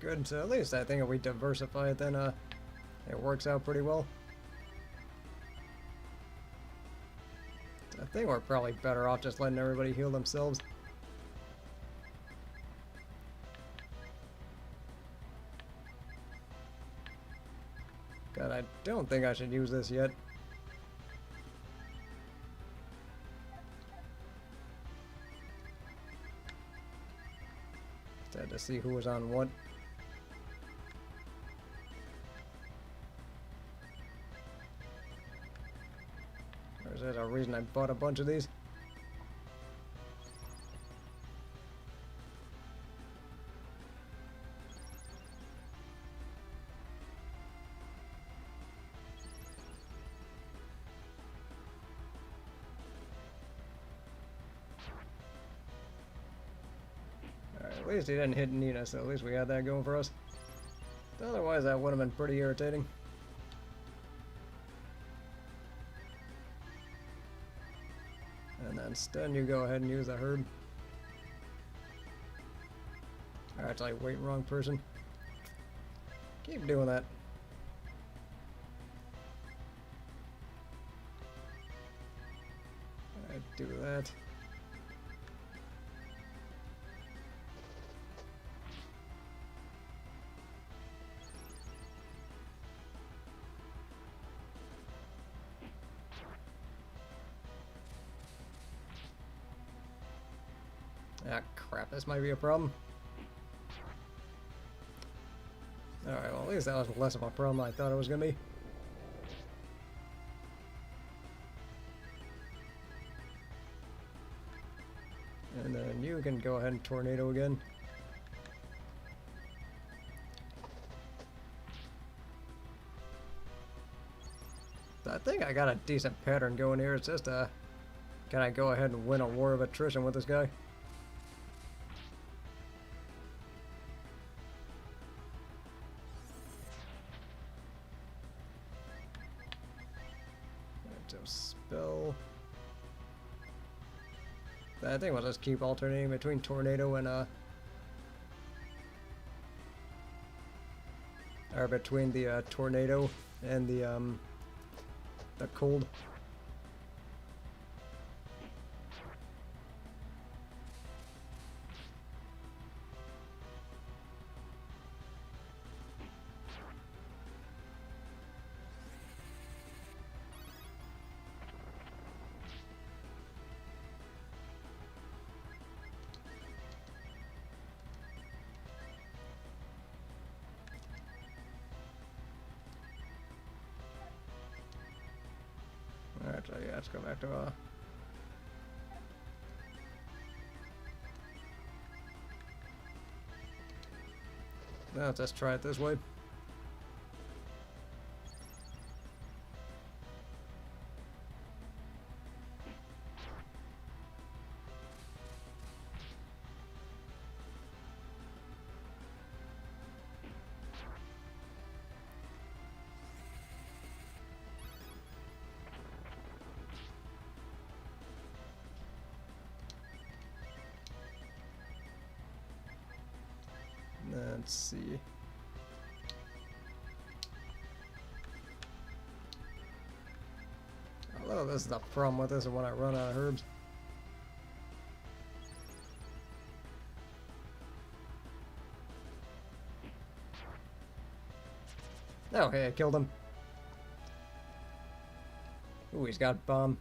Good, so at least I think if we diversify it, then it works out pretty well. I think we're probably better off just letting everybody heal themselves. God, I don't think I should use this yet. Just had to see who was on what. Is there a reason I bought a bunch of these? Alright, at least he didn't hit Nina, so at least we had that going for us. Otherwise, that would have been pretty irritating. And then Sten, you go ahead and use the herb. Actually, wait, wrong person. Keep doing that. Alright, do that. Ah, crap, this might be a problem. Alright, well at least that was less of a problem than I thought it was gonna be. And then you can go ahead and tornado again. I think I got a decent pattern going here. It's just can I go ahead and win a war of attrition with this guy? So spell. I think we'll just keep alternating between tornado and or between the tornado and the cold. Alright, so yeah, let's go back to now let's just try it this way. Let's see. Although this is the problem with this is when I run out of herbs. Oh, hey, I killed him. Ooh, he's got bomb.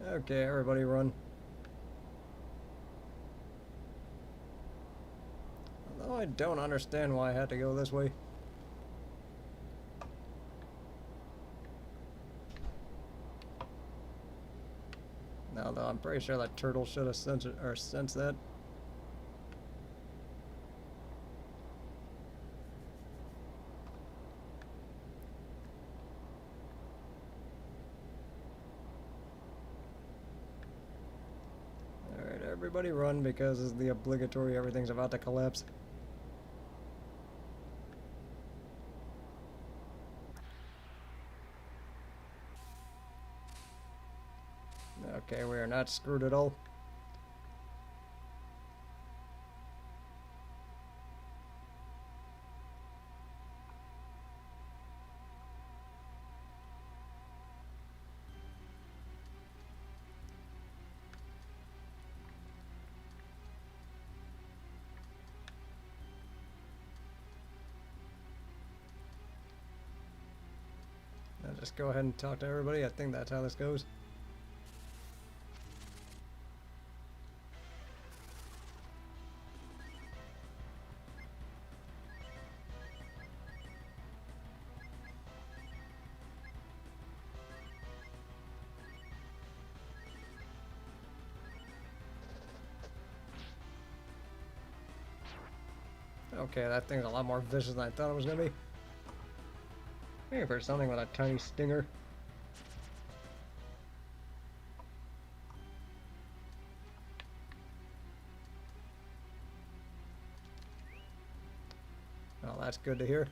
Okay, everybody run. Although I don't understand why I had to go this way. Although I'm pretty sure that turtle should have sensed that. Alright, everybody run because it's the obligatory everything's about to collapse. Okay, we are not screwed at all. I'll just go ahead and talk to everybody. I think that's how this goes. Okay, that thing's a lot more vicious than I thought it was gonna be. Maybe for something with a tiny stinger. Oh, that's good to hear.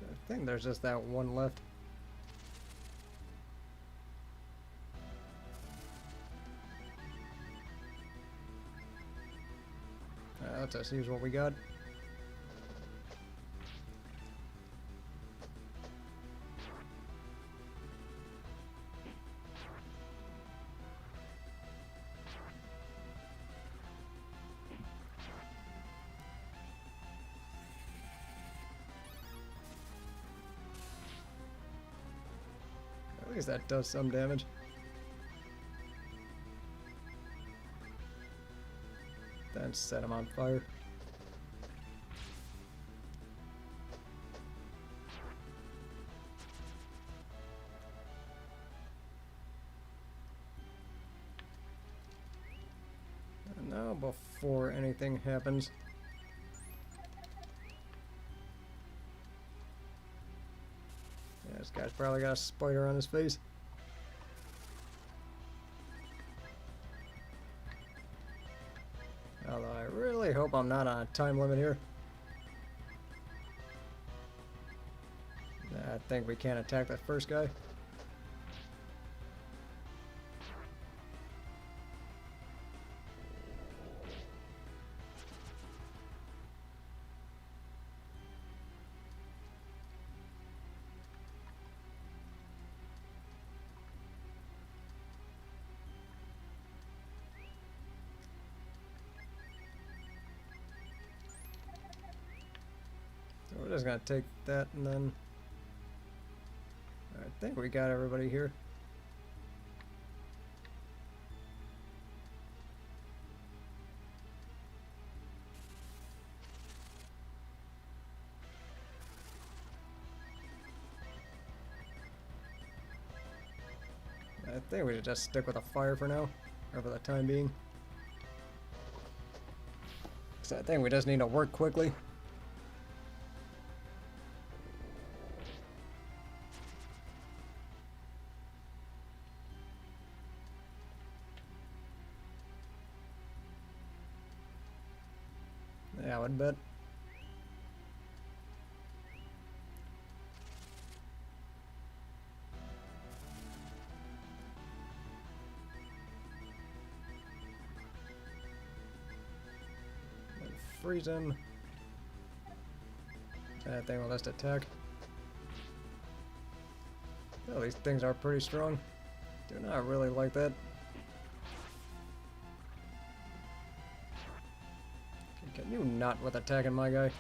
I think there's just that one left. Let's just use what we got. At least that does some damage. Then set him on fire. And now, before anything happens, yeah, this guy's probably got a spider on his face. Although I really hope I'm not on a time limit here. I think we can't attack that first guy. So we're just gonna take that and then I think we got everybody here. I think we should just stick with a fire for now, or for the time being. So I think we just need to work quickly. Yeah, I would bet. Freeze him. That thing will just attack. Oh, these things are pretty strong. Do not really like that. Can you not with attacking my guy?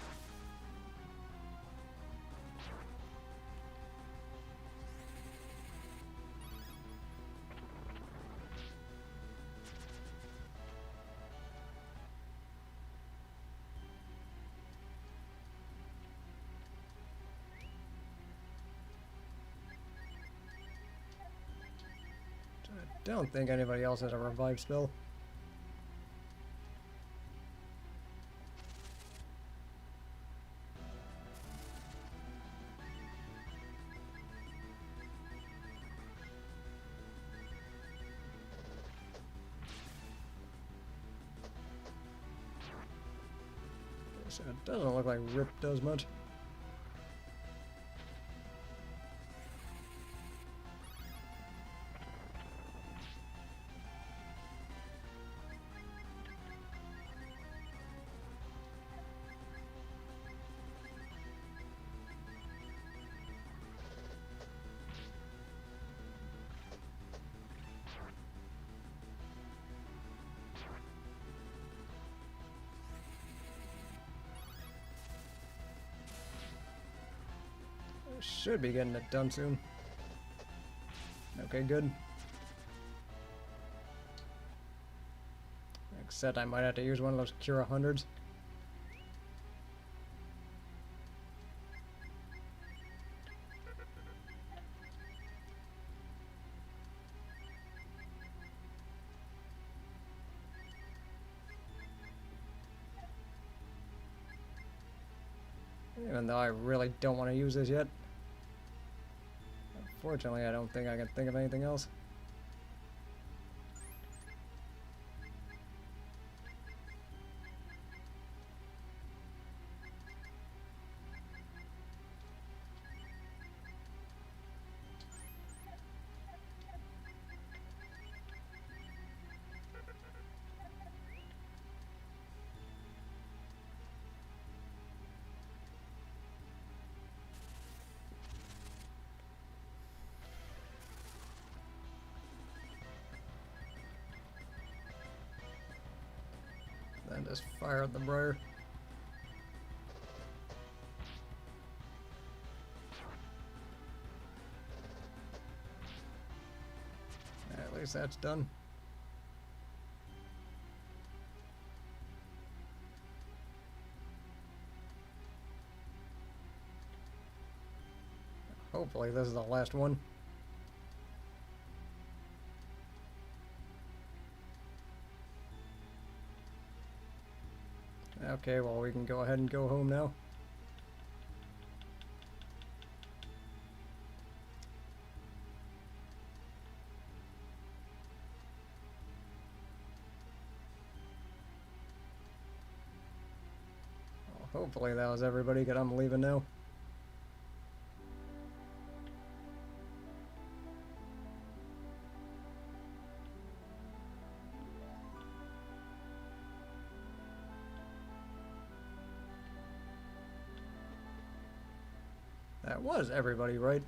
I don't think anybody else has a revive spell. So it doesn't look like Rip does much. Should be getting it done soon. Okay, good. Except I might have to use one of those Cura 100s. Even though I really don't want to use this yet. Unfortunately, I don't think I can think of anything else. Then just fire at the briar. least that's done. Hopefully this is the last one. Okay, well, we can go ahead and go home now. Well, hopefully that was everybody, because I'm leaving now. That was everybody, right?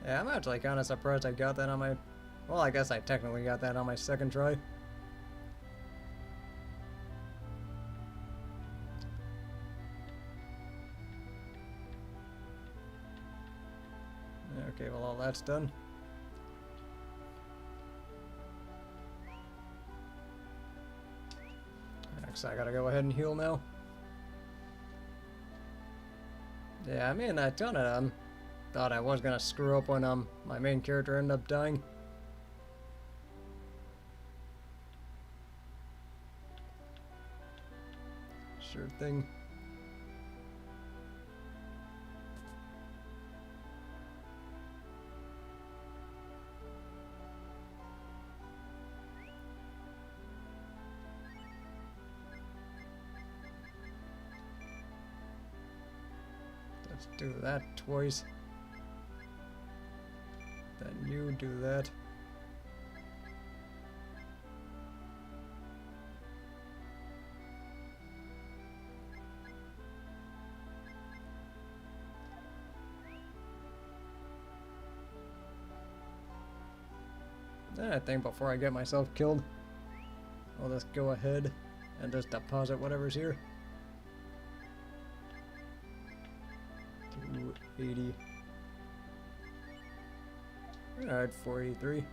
Yeah, I'm actually kind of surprised I got that on my... Well, I guess I technically got that on my second try. Okay, well, all that's done. Next, I gotta go ahead and heal now. Yeah, I mean, I kinda thought I was gonna screw up when my main character ended up dying. Sure thing. Let's do that twice. Then you do that. Then I think before I get myself killed, I'll just go ahead and just deposit whatever's here. 280. Alright, 483.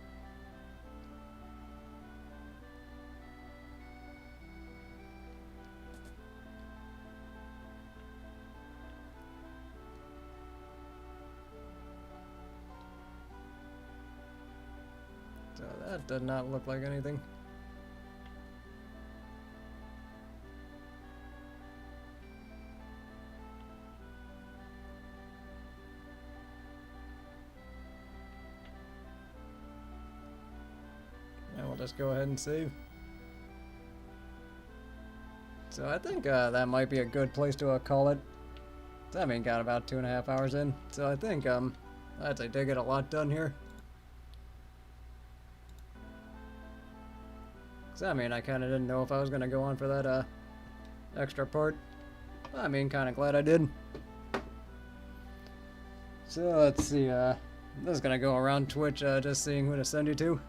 So that did not look like anything. And we'll just go ahead and save. So I think that might be a good place to call it. So, I mean, got about 2.5 hours in. So I think I did get a lot done here. So I mean, I kind of didn't know if I was gonna go on for that extra part. I mean, kind of glad I did. So let's see. I'm just gonna go around Twitch, just seeing who to send you to.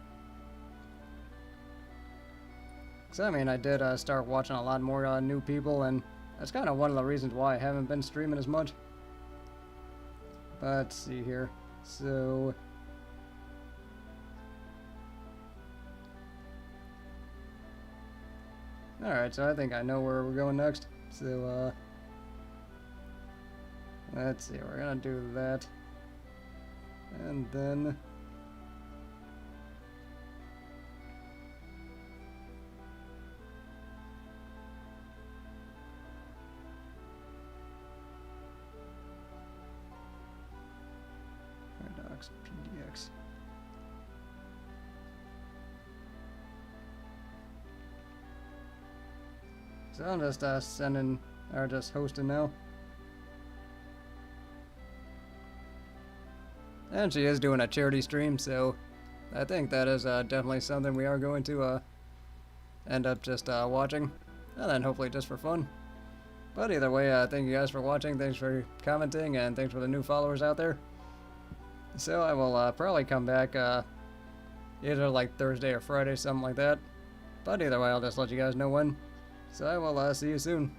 So I mean, I did start watching a lot more new people, and that's kind of one of the reasons why I haven't been streaming as much. But let's see here. So alright, so I think I know where we're going next. So let's see, we're gonna do that. And then Paradox PDX. So I'm just sending, or just hosting now. And she is doing a charity stream, so I think that is definitely something we are going to end up just watching, and then hopefully just for fun. But either way, thank you guys for watching, thanks for commenting, and thanks for the new followers out there. So I will probably come back either like Thursday or Friday, something like that. But either way, I'll just let you guys know when. So I will see you soon.